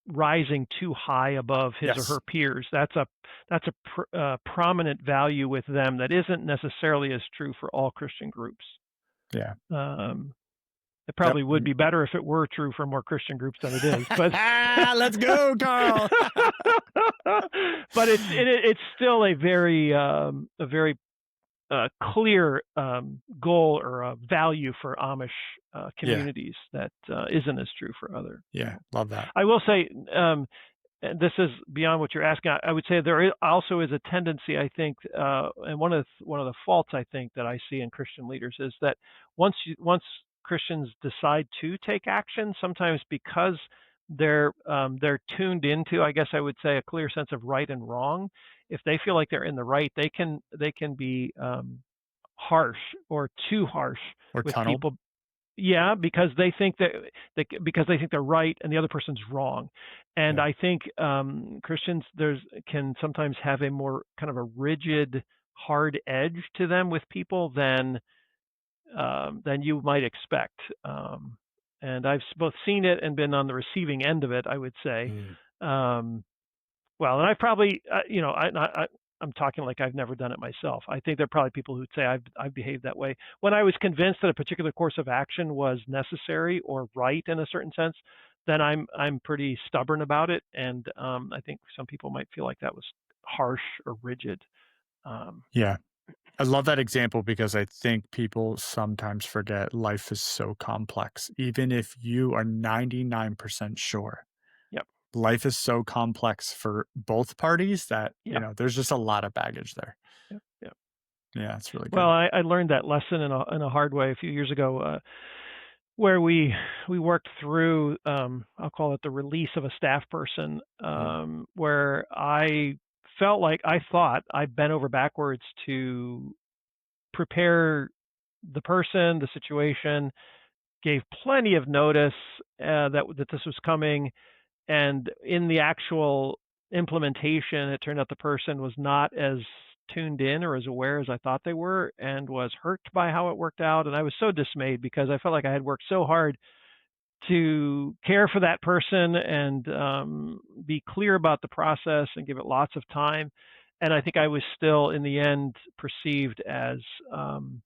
Speaker 2: rising too high above his or
Speaker 1: Yes.
Speaker 2: her peers. That's a prominent value with them that isn't necessarily as true for all Christian groups.
Speaker 1: Yeah.
Speaker 2: Um, it
Speaker 1: Yep.
Speaker 2: probably would be better if it were true for more Christian groups than it is, but
Speaker 1: Let's go, Carl.
Speaker 2: but it's still a very clear goal or a value for Amish
Speaker 1: Yeah.
Speaker 2: communities that isn't as true for other.
Speaker 1: Yeah. Love that.
Speaker 2: I will say, and this is beyond what you're asking. I would say also is a tendency, I think, and one of the faults I think that I see in Christian leaders is that once Christians decide to take action, sometimes because they're tuned into, I guess I would say, a clear sense of right and wrong. If they feel like they're in the right, they can be harsh or too harsh
Speaker 1: Or
Speaker 2: with
Speaker 1: tunneled.
Speaker 2: people. Yeah, because because they think they're right and the other person's wrong. And
Speaker 1: Yeah.
Speaker 2: I think Christians can sometimes have a more kind of a rigid, hard edge to them with people than you might expect. And I've both seen it and been on the receiving end of it, I would say.
Speaker 1: Mm.
Speaker 2: Um, well, and I probably, I'm talking like I've never done it myself. I think there are probably people who'd say I've behaved that way. When I was convinced that a particular course of action was necessary or right in a certain sense, then I'm pretty stubborn about it, and I think some people might feel like that was harsh or rigid. Um,
Speaker 1: Yeah. I love that example because I think people sometimes forget life is so complex. Even if you are 99% sure,
Speaker 2: yep,
Speaker 1: life is so complex for both parties that,
Speaker 2: yep,
Speaker 1: there's just a lot of baggage there.
Speaker 2: yep, yep.
Speaker 1: Yeah, it's really
Speaker 2: Well,
Speaker 1: good.
Speaker 2: I learned that lesson in a hard way a few years ago, where we worked through, I'll call it the release of a staff person,
Speaker 1: Mhm.
Speaker 2: where I felt like I thought I bent over backwards to prepare the person, the situation, gave plenty of notice that this was coming, and in the actual implementation, it turned out the person was not as tuned in or as aware as I thought they were, and was hurt by how it worked out. And I was so dismayed because I felt like I had worked so hard to care for that person and be clear about the process and give it lots of time. And I think I was still, in the end, perceived as um,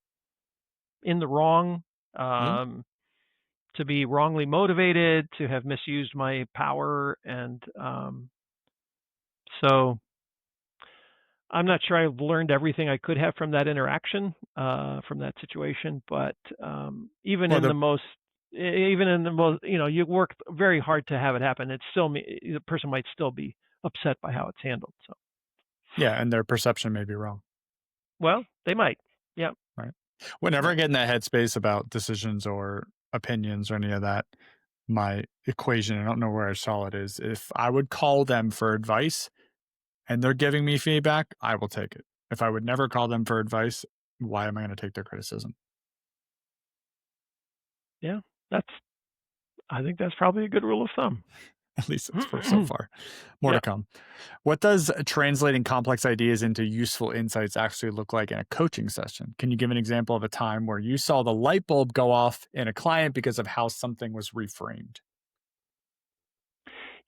Speaker 2: in the wrong,
Speaker 1: Yeah.
Speaker 2: um, to be wrongly motivated, to have misused my power. And so I'm not sure I've learned everything I could have from that interaction, from that situation. But even
Speaker 1: Well,
Speaker 2: in the most, even in the most, you work very hard to have it happen. It's still the person might still be upset by how it's handled. So,
Speaker 1: yeah, and their perception may be wrong,
Speaker 2: well, they might. Yeah,
Speaker 1: right?
Speaker 2: they
Speaker 1: Whenever I
Speaker 2: might.
Speaker 1: get in that headspace about decisions or opinions or any of that, my equation, I don't know where I saw it, is if I would call them for advice and they're giving me feedback, I will take it. If I would never call them for advice, why am I going to take their criticism?
Speaker 2: Yeah, that's. I think that's probably a good rule of thumb.
Speaker 1: At least it's for so far. More to
Speaker 2: Yeah.
Speaker 1: come. What does translating complex ideas into useful insights actually look like in a coaching session? Can you give an example of a time where you saw the light bulb go off in a client because of how something was reframed?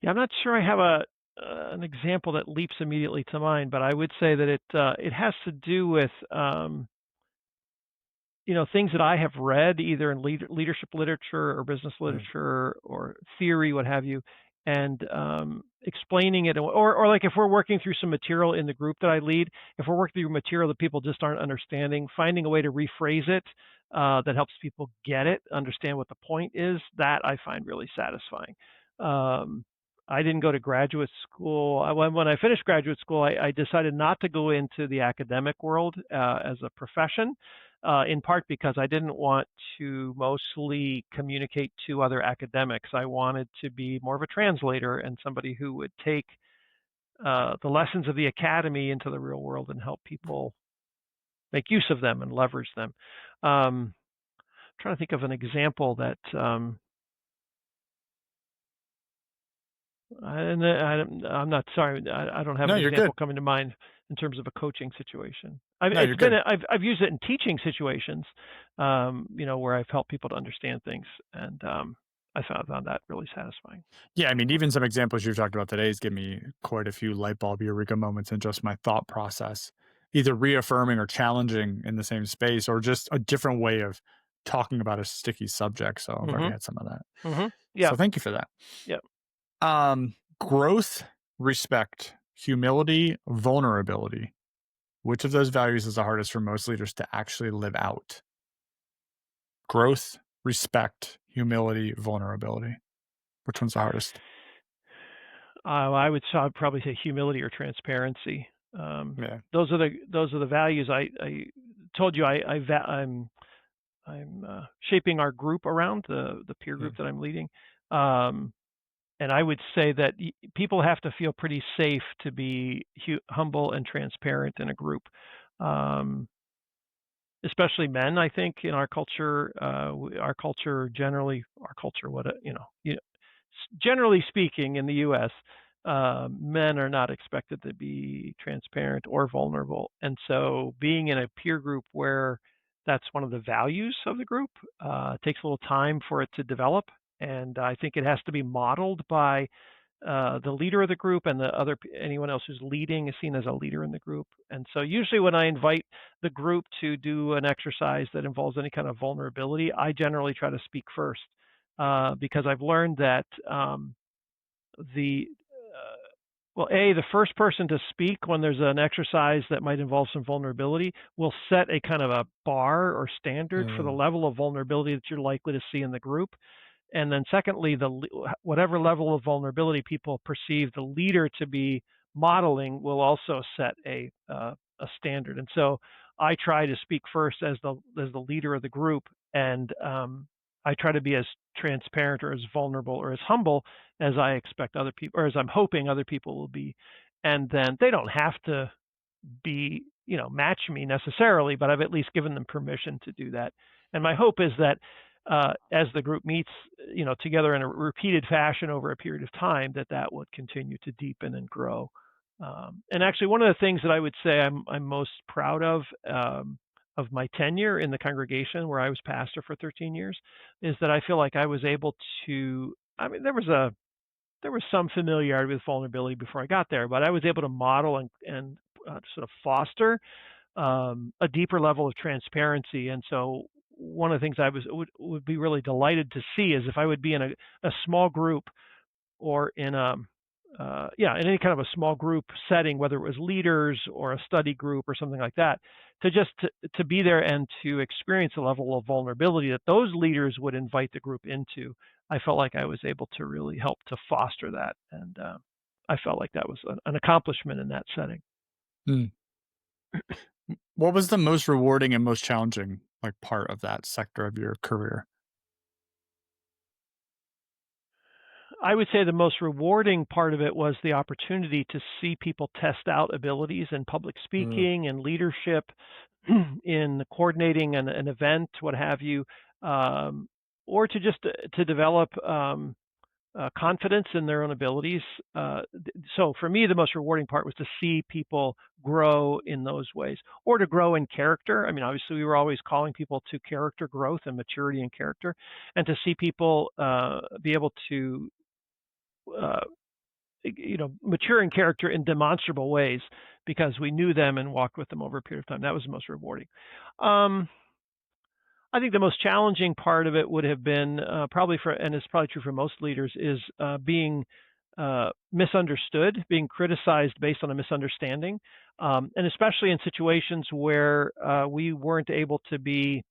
Speaker 2: Yeah, I'm not sure I have a an example that leaps immediately to mind, but I would say that it has to do with things that I have read either in leadership literature or business
Speaker 1: Mm,
Speaker 2: literature or theory, what have you, and explaining it, or like if we're working through some material in the group that I lead, if we're working through material that people just aren't understanding, finding a way to rephrase it that helps people get it, understand what the point is, that I find really satisfying. Um, I didn't go to graduate school. When I finished graduate school, I decided not to go into the academic world as a profession, in part because I didn't want to mostly communicate to other academics. I wanted to be more of a translator and somebody who would take the lessons of the academy into the real world and help people make use of them and leverage them. I'm trying to think of an example that I'm not sorry. I don't have
Speaker 1: no,
Speaker 2: an
Speaker 1: you're
Speaker 2: example
Speaker 1: good.
Speaker 2: coming to mind in terms of a coaching situation.
Speaker 1: No, you're good.
Speaker 2: I've used it in teaching situations, where I've helped people to understand things, and I found that really satisfying.
Speaker 1: Yeah, I mean, even some examples you've talked about today has given me quite a few light bulb eureka moments in just my thought process, either reaffirming or challenging in the same space, or just a different way of talking about a sticky subject. So I've already
Speaker 2: Hmm.
Speaker 1: had some of that.
Speaker 2: Yeah,
Speaker 1: So thank you for that.
Speaker 2: yeah.
Speaker 1: Growth, respect, humility, vulnerability. Which of those values is the hardest for most leaders to actually live out? Growth, respect, humility, vulnerability. Which one's the hardest?
Speaker 2: I'd probably say humility or transparency. Um,
Speaker 1: Yeah.
Speaker 2: those are the values I told you I'm shaping our group around the peer
Speaker 1: Hmm.
Speaker 2: group that I'm leading. Um, and I would say that people have to feel pretty safe to be humble and transparent in a group, um, especially men. I think in our culture, what generally speaking, in the U.S., men are not expected to be transparent or vulnerable, and so being in a peer group where that's one of the values of the group takes a little time for it to develop, and I think it has to be modeled by the leader of the group, and anyone else who's leading is seen as a leader in the group. And so usually when I invite the group to do an exercise that involves any kind of vulnerability, I generally try to speak first, because I've learned that the well, the first person to speak when there's an exercise that might involve some vulnerability will set a kind of a bar or standard for the
Speaker 1: Mm.
Speaker 2: level of vulnerability that you're likely to see in the group. And then secondly, whatever level of vulnerability people perceive the leader to be modeling will also set a standard. And so I try to speak first as the leader of the group, and I try to be as transparent or as vulnerable or as humble as I expect other people, or as I'm hoping other people will be. And then they don't have to be, match me necessarily, but I've at least given them permission to do that. And my hope is that as the group meets, together in a repeated fashion over a period of time, that would continue to deepen and grow. And actually, one of the things that I would say I'm most proud of my tenure in the congregation where I was pastor for 13 years is that I feel like I was able to. I mean, there was some familiarity with vulnerability before I got there, but I was able to model and sort of foster a deeper level of transparency. And so one of the things I would be really delighted to see is if I would be in a small group, or in in any kind of a small group setting, whether it was leaders or a study group or something like that, to be there and to experience a level of vulnerability that those leaders would invite the group into. I felt like I was able to really help to foster that, and I felt like that was an accomplishment in that setting.
Speaker 1: Mm. What was the most rewarding and most challenging, like, part of that sector of your career?
Speaker 2: I would say the most rewarding part of it was the opportunity to see people test out abilities in public
Speaker 1: Mm.
Speaker 2: speaking and leadership, in coordinating an event, what have you, um, or to just to develop confidence in their own abilities. So for me, the most rewarding part was to see people grow in those ways, or to grow in character. I mean, obviously, we were always calling people to character growth and maturity in character, and to see people be able to uh, mature in character in demonstrable ways because we knew them and walked with them over a period of time. That was the most rewarding. Um, I think the most challenging part of it would have been probably and it's probably true for most leaders, is being misunderstood, being criticized based on a misunderstanding, and especially in situations where we weren't able to be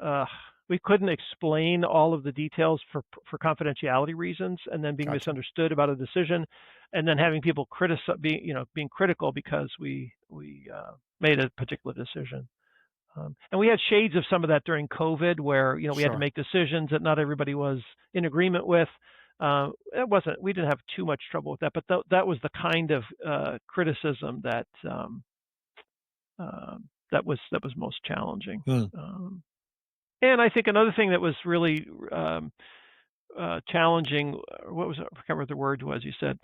Speaker 2: uh, we couldn't explain all of the details for confidentiality reasons, and then being
Speaker 1: Gotcha.
Speaker 2: misunderstood about a decision, and then having people being critical because we made a particular decision. And we had shades of some of that during COVID, where we had to
Speaker 1: Sure.
Speaker 2: make decisions that not everybody was in agreement with. It wasn't We didn't have too much trouble with that, but that was the kind of criticism that was most challenging.
Speaker 1: Mm.
Speaker 2: Um, and I think another thing that was really challenging, what was it? I can't remember what the word was. You said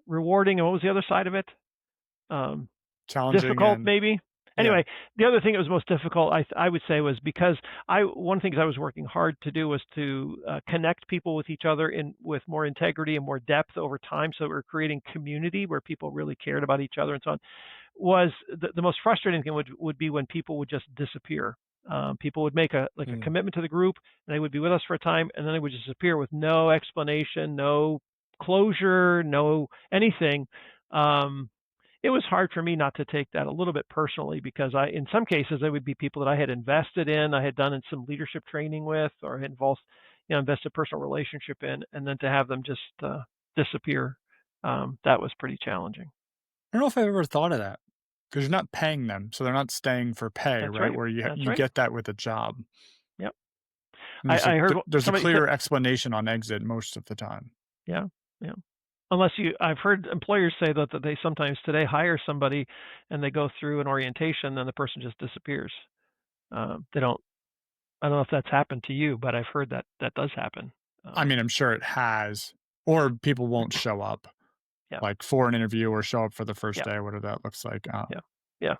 Speaker 2: rewarding, and what was the other side of it? Um,
Speaker 1: Challenging
Speaker 2: Difficult,
Speaker 1: and
Speaker 2: maybe.
Speaker 1: yeah.
Speaker 2: Anyway, the other thing that was most difficult, I would say, was because one of the things I was working hard to do was to connect people with each other with more integrity and more depth over time, so that we're creating community where people really cared about each other and so on. Was the most frustrating thing would be when people would just disappear. People would make a
Speaker 1: Mm.
Speaker 2: commitment to the group, and they would be with us for a time, and then they would disappear with no explanation, no closure, no anything. Um, it was hard for me not to take that a little bit personally, because in some cases, they would be people that I had invested in, I had done in some leadership training with, or had invested personal relationship in, and then to have them just disappear, that was pretty challenging.
Speaker 1: I don't know if I've ever thought of that, because 'cause you're not paying them, so they're not staying for pay,
Speaker 2: That's
Speaker 1: right?
Speaker 2: right.
Speaker 1: Where
Speaker 2: That's
Speaker 1: you
Speaker 2: right.
Speaker 1: get that with a job,
Speaker 2: Yep.
Speaker 1: and
Speaker 2: I heard
Speaker 1: there's a
Speaker 2: somebody said,
Speaker 1: clear explanation on exit most of the time.
Speaker 2: yeah, yeah. I've heard employers say that they sometimes today hire somebody, and they go through an orientation, and the person just disappears. They don't. I don't know if that's happened to you, but I've heard that does happen.
Speaker 1: I mean,
Speaker 2: Um,
Speaker 1: I'm sure it has, or people won't show up,
Speaker 2: yeah,
Speaker 1: like, for an interview or show up for the first
Speaker 2: yeah,
Speaker 1: day, whatever that looks like.
Speaker 2: yeah, yeah.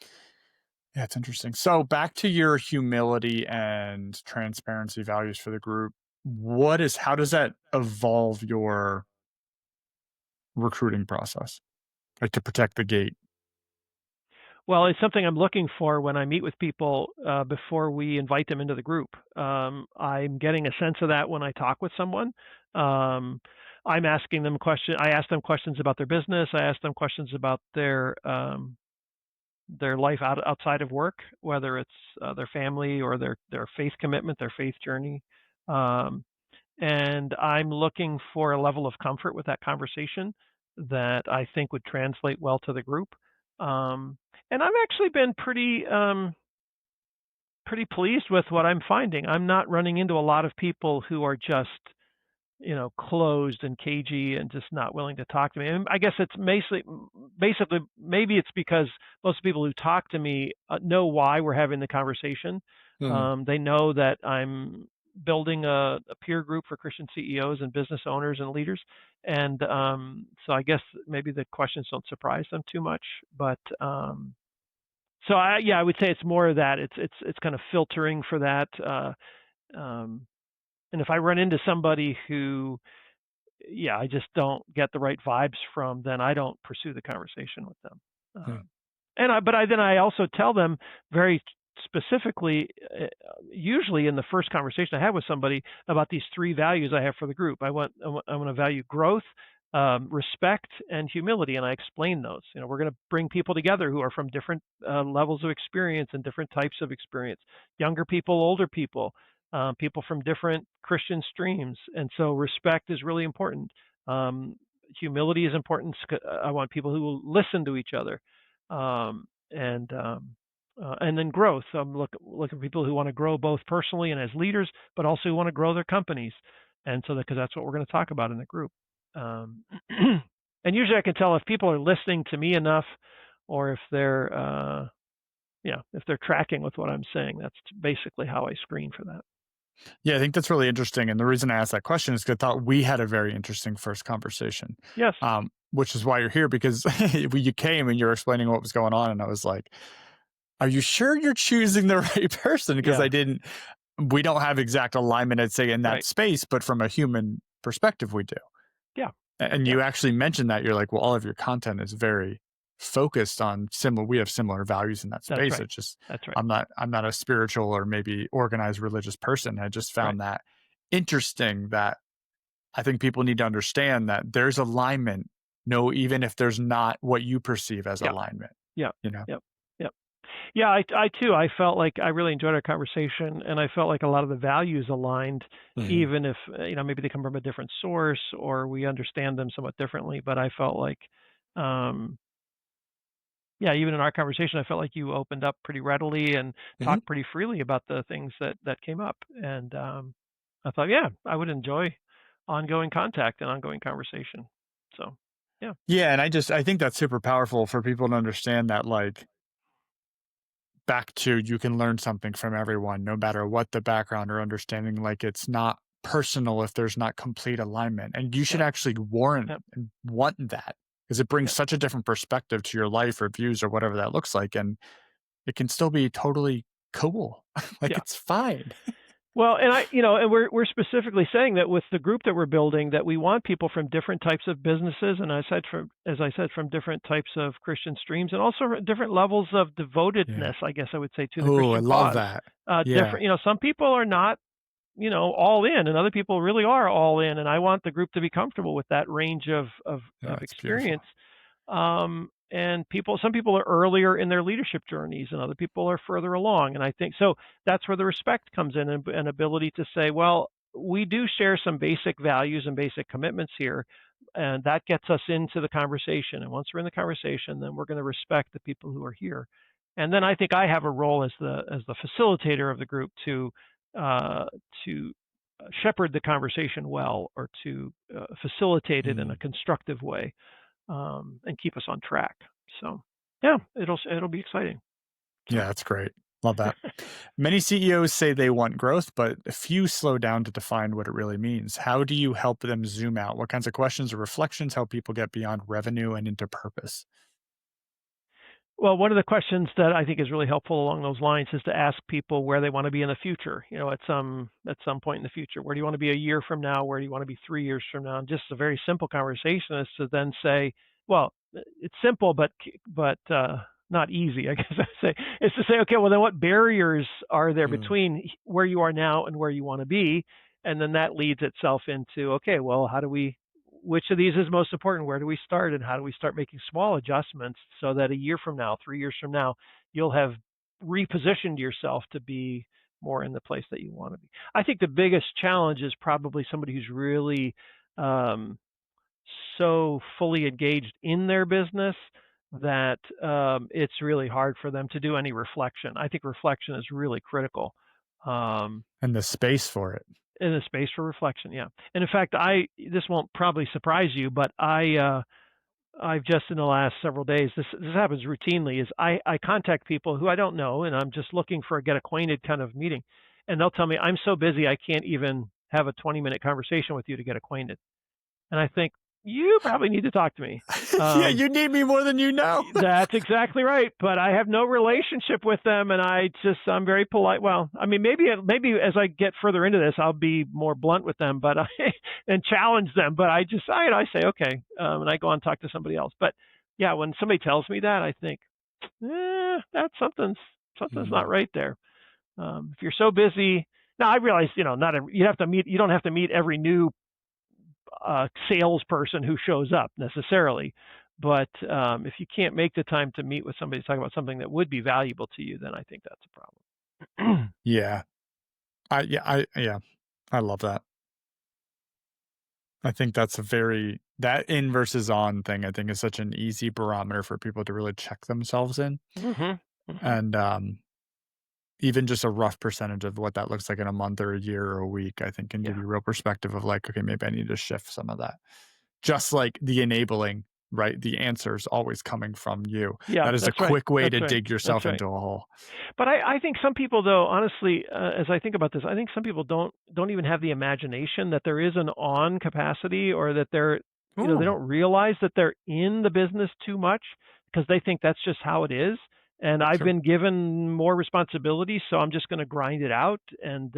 Speaker 1: Yeah, it's interesting. So back to your humility and transparency values for the group. How does that evolve your recruiting process, like to protect the gate?
Speaker 2: Well, it's something I'm looking for when I meet with people before we invite them into the group. I'm getting a sense of that when I talk with someone. Um, I'm asking them questions. I ask them questions about their business. I ask them questions about their life outside of work, whether it's their family or their faith commitment, their faith journey. Um, and I'm looking for a level of comfort with that conversation that I think would translate well to the group. Um, and I've actually been pretty pleased with what I'm finding. I'm not running into a lot of people who are just closed and cagey and just not willing to talk to me. And I guess it's basically maybe it's because most people who talk to me know why we're having the conversation.
Speaker 1: Mhm.
Speaker 2: They know that I'm building a peer group for Christian CEOs and business owners and leaders, and so I guess maybe the questions don't surprise them too much. But so I would say it's more of that. It's kind of filtering for that. Um, and if I run into somebody who I just don't get the right vibes from, then I don't pursue the conversation with them.
Speaker 1: Mm.
Speaker 2: Then I also tell them very specifically, usually in the first conversation I have with somebody about these three values I have for the group. I want to value growth, respect, and humility, and I explain those. We're going to bring people together who are from different levels of experience and different types of experience, younger people, older people, people from different Christian streams, and so respect is really important. Um, Humility is important. I want people who will listen to each other, and then growth. I'm looking for people who want to grow both personally and as leaders, but also who want to grow their companies, and so because that's what we're going to talk about in the group. Um, and usually, I can tell if people are listening to me enough, or if they're tracking with what I'm saying. That's basically how I screen for that.
Speaker 1: Yeah, I think that's really interesting. And the reason I asked that question is because I thought we had a very interesting first conversation,
Speaker 2: Yes.
Speaker 1: which is why you're here because when you came and you're explaining what was going on. And I was like, are you sure you're choosing the right person? Because
Speaker 2: Yeah.
Speaker 1: we don't have exact alignment, I'd say, in that
Speaker 2: Right.
Speaker 1: space, but from a human perspective, we do.
Speaker 2: Yeah.
Speaker 1: And
Speaker 2: Yeah.
Speaker 1: you actually mentioned that you're like, well, all of your content is very focused on similar. We have similar values in that
Speaker 2: That's
Speaker 1: space.
Speaker 2: right.
Speaker 1: It's just
Speaker 2: That's right.
Speaker 1: I'm not a spiritual or maybe organized religious person. I just
Speaker 2: Right.
Speaker 1: found that interesting that I think people need to understand that there's alignment. No, even if there's not what you perceive as
Speaker 2: Yeah.
Speaker 1: alignment,
Speaker 2: Yeah.
Speaker 1: you know.
Speaker 2: Yep. Yep. Yeah. I too. I felt like I really enjoyed our conversation, and I felt like a lot of the values aligned,
Speaker 1: Mhm.
Speaker 2: even if maybe they come from a different source or we understand them somewhat differently. But I felt like, um, yeah, even in our conversation, I felt like you opened up pretty readily and
Speaker 1: Mhm.
Speaker 2: talked pretty freely about the things that came up. And I thought, yeah, I would enjoy ongoing contact and ongoing conversation. So, yeah,
Speaker 1: Yeah, and I think that's super powerful for people to understand that like back to you can learn something from everyone no matter what the background or understanding, like it's not personal if there's not complete alignment, and you should
Speaker 2: yeah,
Speaker 1: actually warrant
Speaker 2: yeah,
Speaker 1: and want that because it brings
Speaker 2: yeah,
Speaker 1: such a different perspective to your life or views or whatever that looks like, and it can still be totally cool. Like
Speaker 2: yeah.
Speaker 1: it's fine.
Speaker 2: Well, and and we're specifically saying that with the group that we're building, that we want people from different types of businesses, and as I said, from different types of Christian streams, and also different levels of
Speaker 1: Yeah.
Speaker 2: devotedness. I guess I would say to the
Speaker 1: Oh, I
Speaker 2: Christian
Speaker 1: love
Speaker 2: cause.
Speaker 1: that. Yeah.
Speaker 2: Different, some people are not all in, and other people really are all in. And I want the group to be comfortable with that range
Speaker 1: Oh,
Speaker 2: of
Speaker 1: it's beautiful.
Speaker 2: experience. And some people are earlier in their leadership journeys, and other people are further along. And I think so that's where the respect comes in, and ability to say, well, we do share some basic values and basic commitments here, and that gets us into the conversation. And once we're in the conversation, then we're going to respect the people who are here. And then I think I have a role as the facilitator of the group uh, to shepherd the conversation well, or to facilitate it in a
Speaker 1: Mm.
Speaker 2: constructive way, and keep us on track. So, yeah, it'll be exciting.
Speaker 1: Yeah,
Speaker 2: So,
Speaker 1: that's great. Love that. Many CEOs say they want growth, but a few slow down to define what it really means. How do you help them zoom out? What kinds of questions or reflections help people get beyond revenue and into purpose?
Speaker 2: Well, one of the questions that I think is really helpful along those lines is to ask people where they want to be in the future. At some point in the future, where do you want to be a year from now? Where do you want to be 3 years from now? And just a very simple conversation is to then say, well, it's simple, but not easy. I guess I say is to say, okay, well then what barriers are there
Speaker 1: Mm.
Speaker 2: between where you are now and where you want to be? And then that leads itself into, okay, well, which of these is most important? Where do we start? And how do we start making small adjustments so that a year from now, 3 years from now, you'll have repositioned yourself to be more in the place that you want to be? I think the biggest challenge is probably somebody who's really um, so fully engaged in their business that it's really hard for them to do any reflection. I think reflection is really critical. Um,
Speaker 1: And the space for it.
Speaker 2: in a space for reflection, yeah. And in fact, this won't probably surprise you, but I've just in the last several days, this happens routinely, is I contact people who I don't know, and I'm just looking for a get acquainted kind of meeting, and they'll tell me I'm so busy I can't even have a 20-minute conversation with you to get acquainted, and I think you probably need to talk to me.
Speaker 1: Yeah,
Speaker 2: Um,
Speaker 1: you need me more than you know.
Speaker 2: that's exactly right, but I have no relationship with them, and I'm very polite. Well, I mean, maybe as I get further into this, I'll be more blunt with them, but and challenge them. But I say okay, and I go on and talk to somebody else. But yeah, when somebody tells me that, I think, that's something's not
Speaker 1: Mm.
Speaker 2: right there. If you're so busy, now I realize not you don't have to meet every new salesperson who shows up necessarily. But if you can't make the time to meet with somebody to talk about something that would be valuable to you, then I think that's a problem.
Speaker 1: Yeah. Yeah, I love that. I think that's a very that in versus on thing, I think is such an easy barometer for people to really check themselves in.
Speaker 2: hmm hmm
Speaker 1: And even just a rough percentage of what that looks like in a month or a year or a week, I think can give
Speaker 2: Yeah.
Speaker 1: you real perspective of like, okay, maybe I need to shift some of that. Just like the enabling, right? The answer is always coming from you.
Speaker 2: Yeah.
Speaker 1: That is a
Speaker 2: That's right.
Speaker 1: quick way
Speaker 2: That's
Speaker 1: to
Speaker 2: right.
Speaker 1: dig
Speaker 2: That's
Speaker 1: yourself
Speaker 2: right.
Speaker 1: into a hole.
Speaker 2: But I think some people, though, honestly, as I think about this, I think some people don't even have the imagination that there is an on capacity, or that they
Speaker 1: Ooh,
Speaker 2: don't realize that they're in the business too much because they think that's just how it is. And I've
Speaker 1: sure.
Speaker 2: been given more responsibility, so I'm just going to grind it out. And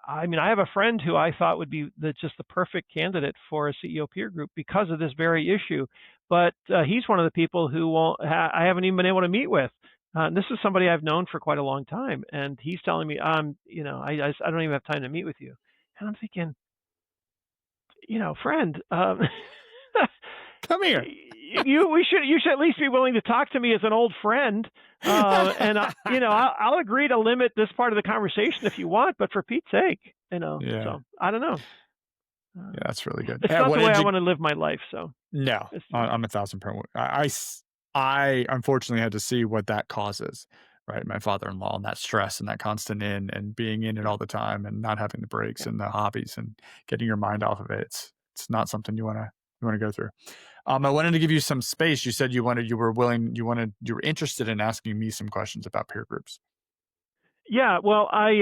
Speaker 2: I mean, I have a friend who I thought would be just the perfect candidate for a CEO peer group because of this very issue. But he's one of the people who I haven't even been able to meet with. And this is somebody I've known for quite a long time, and he's telling me, I don't even have time to meet with you. And I'm thinking, friend,
Speaker 1: Come here.
Speaker 2: you should at least be willing to talk to me as an old friend. And I'll agree to limit this part of the conversation if you want, but for Pete's sake,
Speaker 1: Yeah.
Speaker 2: so I don't know.
Speaker 1: Yeah, that's really good.
Speaker 2: It's not
Speaker 1: What
Speaker 2: the way
Speaker 1: did
Speaker 2: I
Speaker 1: you
Speaker 2: want to live my life. So
Speaker 1: No,
Speaker 2: it's
Speaker 1: I'm 1,000%. I unfortunately had to see what that causes, right? My father-in-law and that stress and that constant in and being in it
Speaker 2: yeah,
Speaker 1: all the time and not having the breaks
Speaker 2: yeah.
Speaker 1: and the hobbies and getting your mind off of it. It's not something you wanna go through. I wanted to give you some space. You said you were interested in asking me some questions about peer groups.
Speaker 2: Yeah, well, I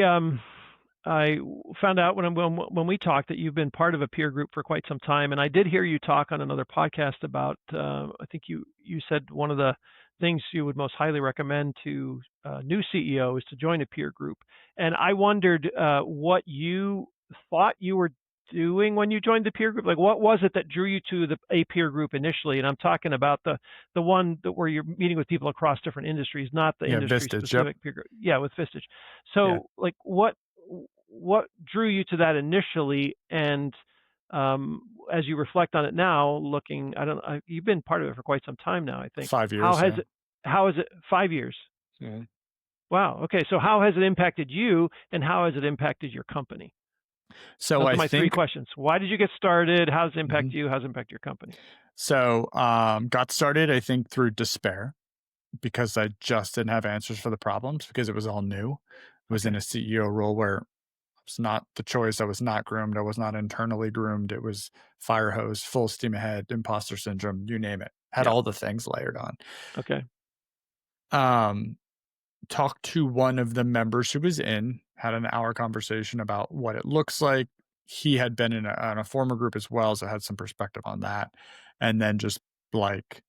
Speaker 2: found out when we talked that you've been part of a peer group for quite some time, and I did hear you talk on another podcast about. I think you said one of the things you would most highly recommend to new CEO is to join a peer group, and I wondered what you thought you were doing when you joined the peer group. Like, what was it that drew you to a peer group initially? And I'm talking about the one where you're meeting with people across different industries, not the
Speaker 1: Yeah,
Speaker 2: industry
Speaker 1: Vistage, yep.
Speaker 2: specific peer group. Yeah, with Vistage.
Speaker 1: Yeah,
Speaker 2: So, like, what drew you to that initially? And as you reflect on it now, you've been part of it for quite some time now, I think.
Speaker 1: 5 years, yeah.
Speaker 2: How has it, 5 years?
Speaker 1: Yeah.
Speaker 2: Wow. Okay. So how has it impacted you, and how has it impacted your company?
Speaker 1: So
Speaker 2: Those are
Speaker 1: I
Speaker 2: my three
Speaker 1: think
Speaker 2: questions. Why did you get started? How does it impact
Speaker 1: Mhm.
Speaker 2: you? How does it impact your company?
Speaker 1: So, got started, I think, through despair because I just didn't have answers for the problems because it was all new. I was in
Speaker 2: Okay.
Speaker 1: a CEO role where it's not the choice. I was not groomed. I was not internally groomed. It was fire hose, full steam ahead, imposter syndrome, you name it. Had
Speaker 2: Yeah.
Speaker 1: all the things layered on.
Speaker 2: Okay.
Speaker 1: Um, Talked to one of the members who was in, had an hour conversation about what it looks like. He had been in a former group as well, so had some perspective on that. And then just like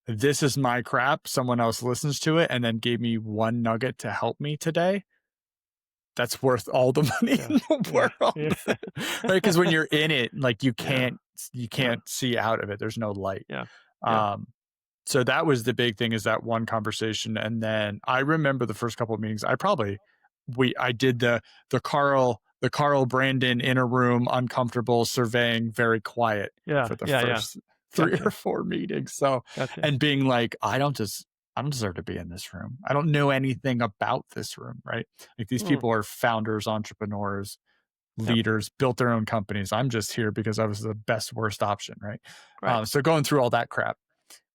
Speaker 1: this is my crap. Someone else listens to it and then gave me one nugget to help me today. That's worth all the money
Speaker 2: Yeah.
Speaker 1: in the
Speaker 2: Yeah.
Speaker 1: world,
Speaker 2: Yeah.
Speaker 1: right? Because when you're in it, like
Speaker 2: Yeah.
Speaker 1: you
Speaker 2: Yeah.
Speaker 1: can't see out of it. There's no light.
Speaker 2: Yeah. Yeah.
Speaker 1: Um, so that was the big thing, is that one conversation. And then I remember the first couple of meetings, I did the Carl Brandon in a room, uncomfortable surveying, very quiet
Speaker 2: Yeah.
Speaker 1: for the
Speaker 2: Yeah. Yeah.
Speaker 1: first 3 or
Speaker 2: Gotcha.
Speaker 1: 4 meetings. So,
Speaker 2: Gotcha.
Speaker 1: and being like, I don't deserve to be in this room. I don't know anything about this room, right? Like, these
Speaker 2: Mm.
Speaker 1: people are founders, entrepreneurs,
Speaker 2: Yep.
Speaker 1: leaders, built their own companies. I'm just here because I was the best, worst option, right?
Speaker 2: Right.
Speaker 1: So going through all that crap,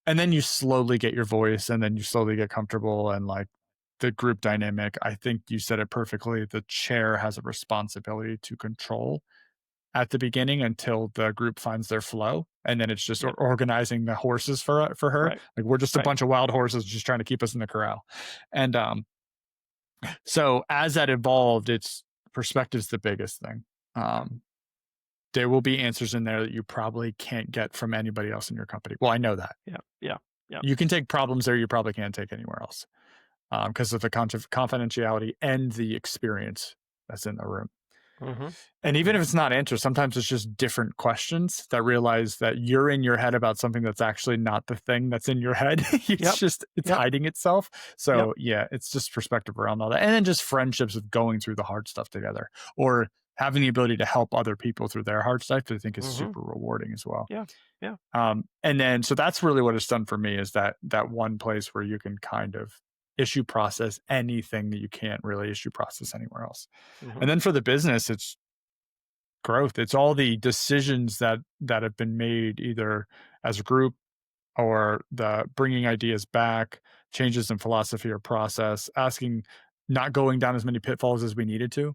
Speaker 1: and then you slowly get your voice, and then you slowly get comfortable, and like the group dynamic. I think you said it perfectly. The chair has a responsibility to control at the beginning until the group finds their flow, and then it's just
Speaker 2: Yep.
Speaker 1: organizing the horses for her.
Speaker 2: Right.
Speaker 1: Like, we're just a
Speaker 2: Right.
Speaker 1: bunch of wild horses just trying to keep us in the corral. And so as that evolved, it's perspective's the biggest thing. Um, there will be answers in there that you probably can't get from anybody else in your company. Well, I know that.
Speaker 2: Yeah. Yeah. Yeah.
Speaker 1: You can take problems there you probably can't take anywhere else, because of the confidentiality and the experience that's in the room.
Speaker 2: Mhm.
Speaker 1: And even if
Speaker 2: Mhm.
Speaker 1: it's not answers, sometimes it's just different questions that realize that you're in your head about something that's actually not the thing that's in your head.
Speaker 2: Yep.
Speaker 1: It's
Speaker 2: Yep.
Speaker 1: hiding itself.
Speaker 2: Yep.
Speaker 1: So yeah, it's just perspective around all that. And then just friendships of going through the hard stuff together, or having the ability to help other people through their hard stuff, I think is
Speaker 2: Mhm.
Speaker 1: super rewarding as well.
Speaker 2: Yeah. Yeah.
Speaker 1: And then, so that's really what it's done for me, is that one place where you can kind of issue process anything that you can't really issue process anywhere else. And
Speaker 2: Mhm.
Speaker 1: then for the business, it's growth. It's all the decisions that have been made either as a group, or the bringing ideas back, changes in philosophy or process, asking, not going down as many pitfalls as we needed to,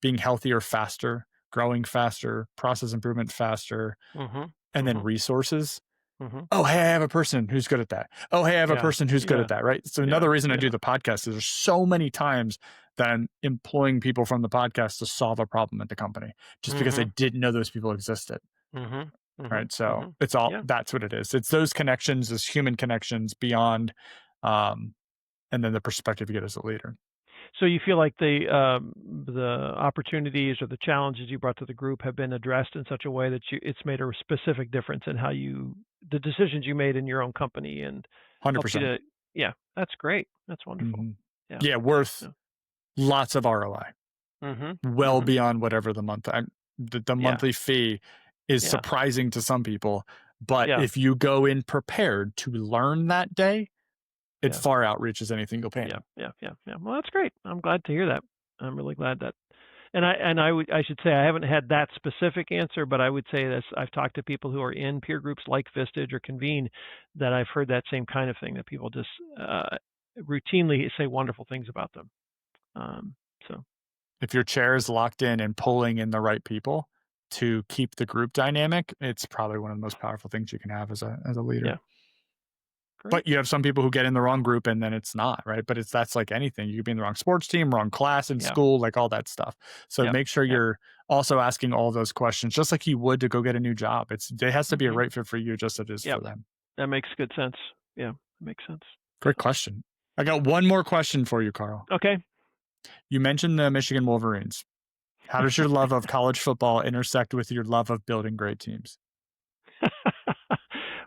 Speaker 1: being healthier faster, growing faster, process improvement faster,
Speaker 2: Mhm.
Speaker 1: and then
Speaker 2: Mhm.
Speaker 1: resources.
Speaker 2: Mhm.
Speaker 1: Oh, hey, I have a person who's good at that. Oh, hey, I have a
Speaker 2: Yeah.
Speaker 1: person who's good
Speaker 2: Yeah.
Speaker 1: at that, right? So
Speaker 2: Yeah.
Speaker 1: another reason I do
Speaker 2: Yeah.
Speaker 1: the podcast is there's so many times that I'm employing people from the podcast to solve a problem at the company, just because I
Speaker 2: Mhm.
Speaker 1: didn't know those people existed,
Speaker 2: Mhm. Mhm.
Speaker 1: right? So
Speaker 2: Mhm.
Speaker 1: it's all,
Speaker 2: Yeah.
Speaker 1: that's what it is. It's those connections, those human connections beyond, um, and then the perspective you get as a leader.
Speaker 2: So you feel like the opportunities or the challenges you brought to the group have been addressed in such a way that it's made a specific difference in how the decisions you made in your own company and helped you
Speaker 1: 100%.
Speaker 2: to. Yeah, that's great. That's wonderful.
Speaker 1: hmm
Speaker 2: Yeah.
Speaker 1: Yeah, worth
Speaker 2: Yeah.
Speaker 1: lots of ROI.
Speaker 2: Mhm.
Speaker 1: Well
Speaker 2: Mhm.
Speaker 1: beyond whatever the
Speaker 2: Yeah.
Speaker 1: monthly fee is
Speaker 2: Yeah.
Speaker 1: surprising to some people, but
Speaker 2: Yeah.
Speaker 1: if you go in prepared to learn that day, it
Speaker 2: Yeah.
Speaker 1: far outreaches anything you'll pay
Speaker 2: Yeah.
Speaker 1: them.
Speaker 2: Yeah. Yeah. Yeah. Well, that's great. I'm glad to hear that. I'm really glad that. And I should say I haven't had that specific answer, but I would say this: I've talked to people who are in peer groups like Vistage or Convene, that I've heard that same kind of thing, that people just routinely say wonderful things about them. Um, so
Speaker 1: If your chair is locked in and pulling in the right people to keep the group dynamic, it's probably one of the most powerful things you can have as a leader.
Speaker 2: yeah, great.
Speaker 1: But you have some people who get in the wrong group and then it's not, right? But that's like anything. You could be in the wrong sports team, wrong class in
Speaker 2: Yeah,
Speaker 1: school, like all that stuff. So
Speaker 2: yeah,
Speaker 1: make sure
Speaker 2: yeah.
Speaker 1: you're also asking all those questions, just like you would to go get a new job. It has to be a
Speaker 2: Hmm.
Speaker 1: right fit for you, just as it is
Speaker 2: Yeah,
Speaker 1: for them.
Speaker 2: that makes good sense. Yeah, that makes sense.
Speaker 1: Great question. I got one more question for you, Karl.
Speaker 2: Okay.
Speaker 1: You mentioned the Michigan Wolverines. How does your love of college football intersect with your love of building great teams?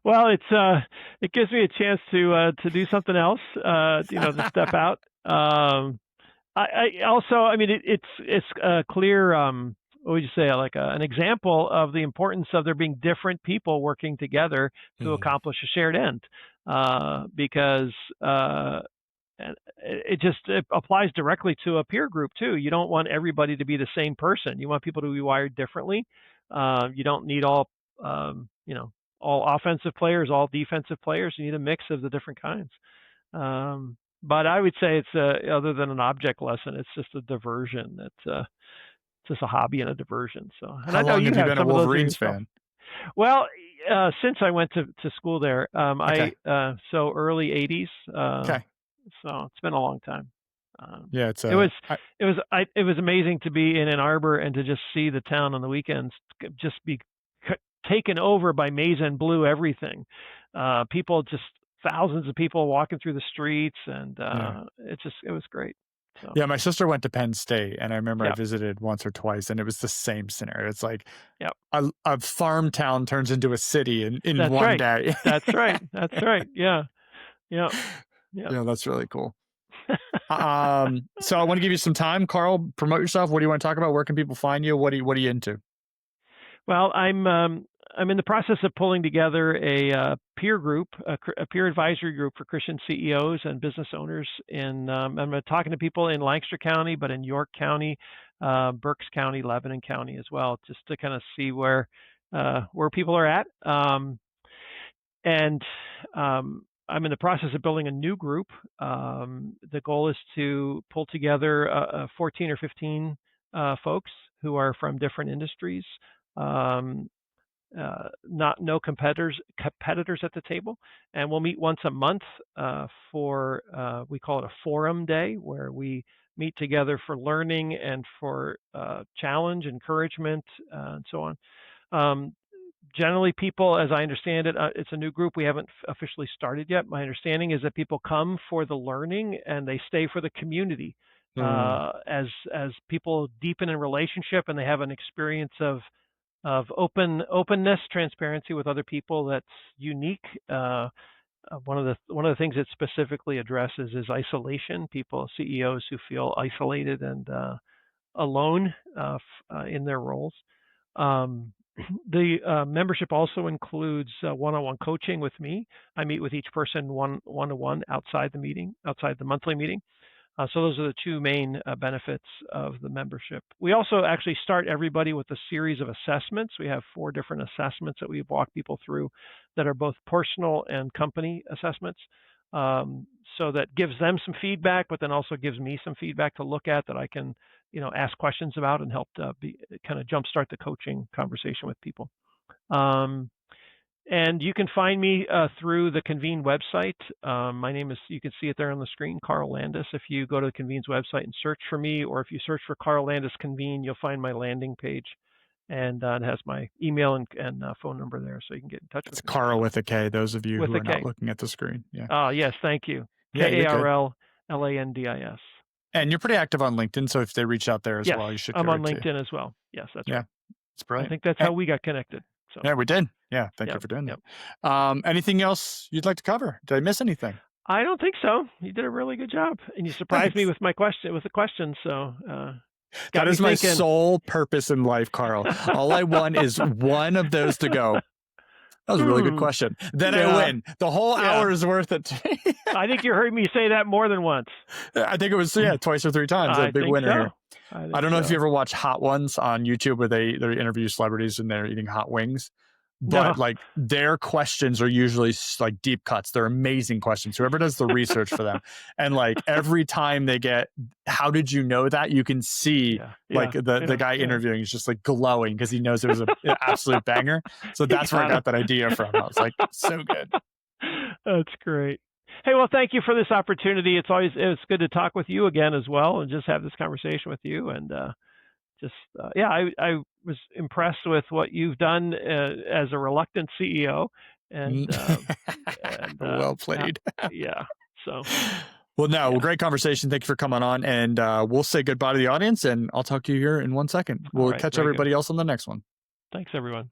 Speaker 2: Well, it gives me a chance to do something else. To step out. I also, I mean, it's a clear, what would you say, like an example of the importance of there being different people working together to
Speaker 1: Mm,
Speaker 2: accomplish a shared end, because and it applies directly to a peer group too. You don't want everybody to be the same person. You want people to be wired differently. You don't need all offensive players, all defensive players. You need a mix of the different kinds. But I would say it's other than an object lesson, it's just a diversion. It's just a hobby and a diversion. So, and
Speaker 1: How
Speaker 2: I know
Speaker 1: long
Speaker 2: you
Speaker 1: have you
Speaker 2: have
Speaker 1: been a
Speaker 2: some of those
Speaker 1: Wolverines
Speaker 2: yourself.
Speaker 1: fan?
Speaker 2: Well, since I went to school there,
Speaker 1: Okay.
Speaker 2: so early '80s.
Speaker 1: Okay.
Speaker 2: So it's been a long time. Um,
Speaker 1: Yeah, it's
Speaker 2: it was
Speaker 1: I,
Speaker 2: it was amazing to be in Ann Arbor and to just see the town on the weekends just be taken over by maize and blue everything. People just thousands of people walking through the streets, and
Speaker 1: Yeah.
Speaker 2: it was great. So
Speaker 1: Yeah, my sister went to Penn State, and I remember I
Speaker 2: yeah,
Speaker 1: visited once or twice, and it was the same scenario. It's like
Speaker 2: yeah,
Speaker 1: a farm town turns into a city in
Speaker 2: that's
Speaker 1: one
Speaker 2: right,
Speaker 1: day.
Speaker 2: that's right. Yeah, yeah, yeah.
Speaker 1: Yeah, that's really cool. So I want to give you some time, Carl. Promote yourself. What do you want to talk about? Where can people find you? What are you into?
Speaker 2: Well, I'm in the process of pulling together a peer group, a peer advisory group for Christian CEOs and business owners. I'm talking to people in Lancaster County, but in York County, Berks County, Lebanon County as well, just to kind of see where people are at. And I'm in the process of building a new group. The goal is to pull together 14 or 15 folks who are from different industries. Um, not no competitors at the table, and we'll meet once a month for we call it a forum day, where we meet together for learning and for challenge, encouragement, and so on. Um, Generally, people, as I understand it, it's a new group. We haven't officially started yet. My understanding is that people come for the learning and they stay for the community.
Speaker 1: Mm,
Speaker 2: As people deepen in relationship and they have an experience of openness, transparency with other people that's unique. One of the things it specifically addresses is isolation. People, CEOs who feel isolated and alone in their roles. Um, the membership also includes one-on-one coaching with me. I meet with each person one-to-one outside the monthly meeting. So those are the two main benefits of the membership. We also actually start everybody with a series of assessments. We have 4 different assessments that we walk people through that are both personal and company assessments. So that gives them some feedback, but then also gives me some feedback to look at that I can, ask questions about and help kind of jumpstart the coaching conversation with people. Um, and you can find me through the Convene website. My name is, you can see it there on the screen, Karl Landis. If you go to Convene's website and search for me, or if you search for Karl Landis Convene, you'll find my landing page. And it has my email and phone number there, so you can get in touch
Speaker 1: it's
Speaker 2: with me.
Speaker 1: Carl
Speaker 2: So
Speaker 1: with a K. Those of you
Speaker 2: with
Speaker 1: who
Speaker 2: a
Speaker 1: are not
Speaker 2: K.
Speaker 1: looking at the screen. Yeah.
Speaker 2: Yes, thank you.
Speaker 1: Yeah, you're good.
Speaker 2: Karl Landis.
Speaker 1: And you're pretty active on LinkedIn, so if they reach out there as
Speaker 2: Yes,
Speaker 1: well, you should
Speaker 2: I'm
Speaker 1: get
Speaker 2: on
Speaker 1: right to you.
Speaker 2: LinkedIn as well. Yes, that's
Speaker 1: Yeah,
Speaker 2: right.
Speaker 1: it's
Speaker 2: I
Speaker 1: brilliant.
Speaker 2: think that's how we got connected. So,
Speaker 1: Yeah, we did. Yeah, thank you
Speaker 2: yep,
Speaker 1: for doing
Speaker 2: yep.
Speaker 1: that. Anything else you'd like to cover? Did I miss anything?
Speaker 2: I don't think so. You did a really good job, and you surprised me
Speaker 1: Thanks.
Speaker 2: with the question. So,
Speaker 1: That
Speaker 2: got me
Speaker 1: is my
Speaker 2: thinking.
Speaker 1: sole purpose in life, Carl. All I want is one of those to go. That was a really good
Speaker 2: Hmm.
Speaker 1: question. Then I
Speaker 2: Yeah,
Speaker 1: win. The whole
Speaker 2: yeah.
Speaker 1: hour is worth it to me.
Speaker 2: I think you heard me say that more than once.
Speaker 1: I think it was, yeah, twice or 3 times. A
Speaker 2: I
Speaker 1: big
Speaker 2: think
Speaker 1: winner
Speaker 2: so.
Speaker 1: here.
Speaker 2: I
Speaker 1: I
Speaker 2: think
Speaker 1: don't know if you
Speaker 2: so.
Speaker 1: ever watch Hot Ones on YouTube where they interview celebrities and they're eating hot wings.
Speaker 2: No.
Speaker 1: But like their questions are usually like deep cuts. They're amazing questions. Whoever does the research for them, and like every time they get, how did you know that? You can see
Speaker 2: Yeah,
Speaker 1: like
Speaker 2: yeah,
Speaker 1: the
Speaker 2: yeah,
Speaker 1: guy
Speaker 2: yeah.
Speaker 1: interviewing is just like glowing because he knows it was an absolute banger. So
Speaker 2: You
Speaker 1: that's where I
Speaker 2: got
Speaker 1: got
Speaker 2: him.
Speaker 1: that idea from. I was like, so good.
Speaker 2: That's great. Hey, well, thank you for this opportunity. It's good to talk with you again as well, and just have this conversation with you. And yeah, I was impressed with what you've done as a reluctant CEO, and
Speaker 1: Well
Speaker 2: yeah,
Speaker 1: played.
Speaker 2: yeah. So
Speaker 1: Well, no, well,
Speaker 2: yeah.
Speaker 1: great conversation. Thank you for coming on. And we'll say goodbye to the audience, and I'll talk to you here in 1 second.
Speaker 2: All
Speaker 1: We'll
Speaker 2: right,
Speaker 1: catch
Speaker 2: very good.
Speaker 1: everybody else on the next one.
Speaker 2: Thanks, everyone.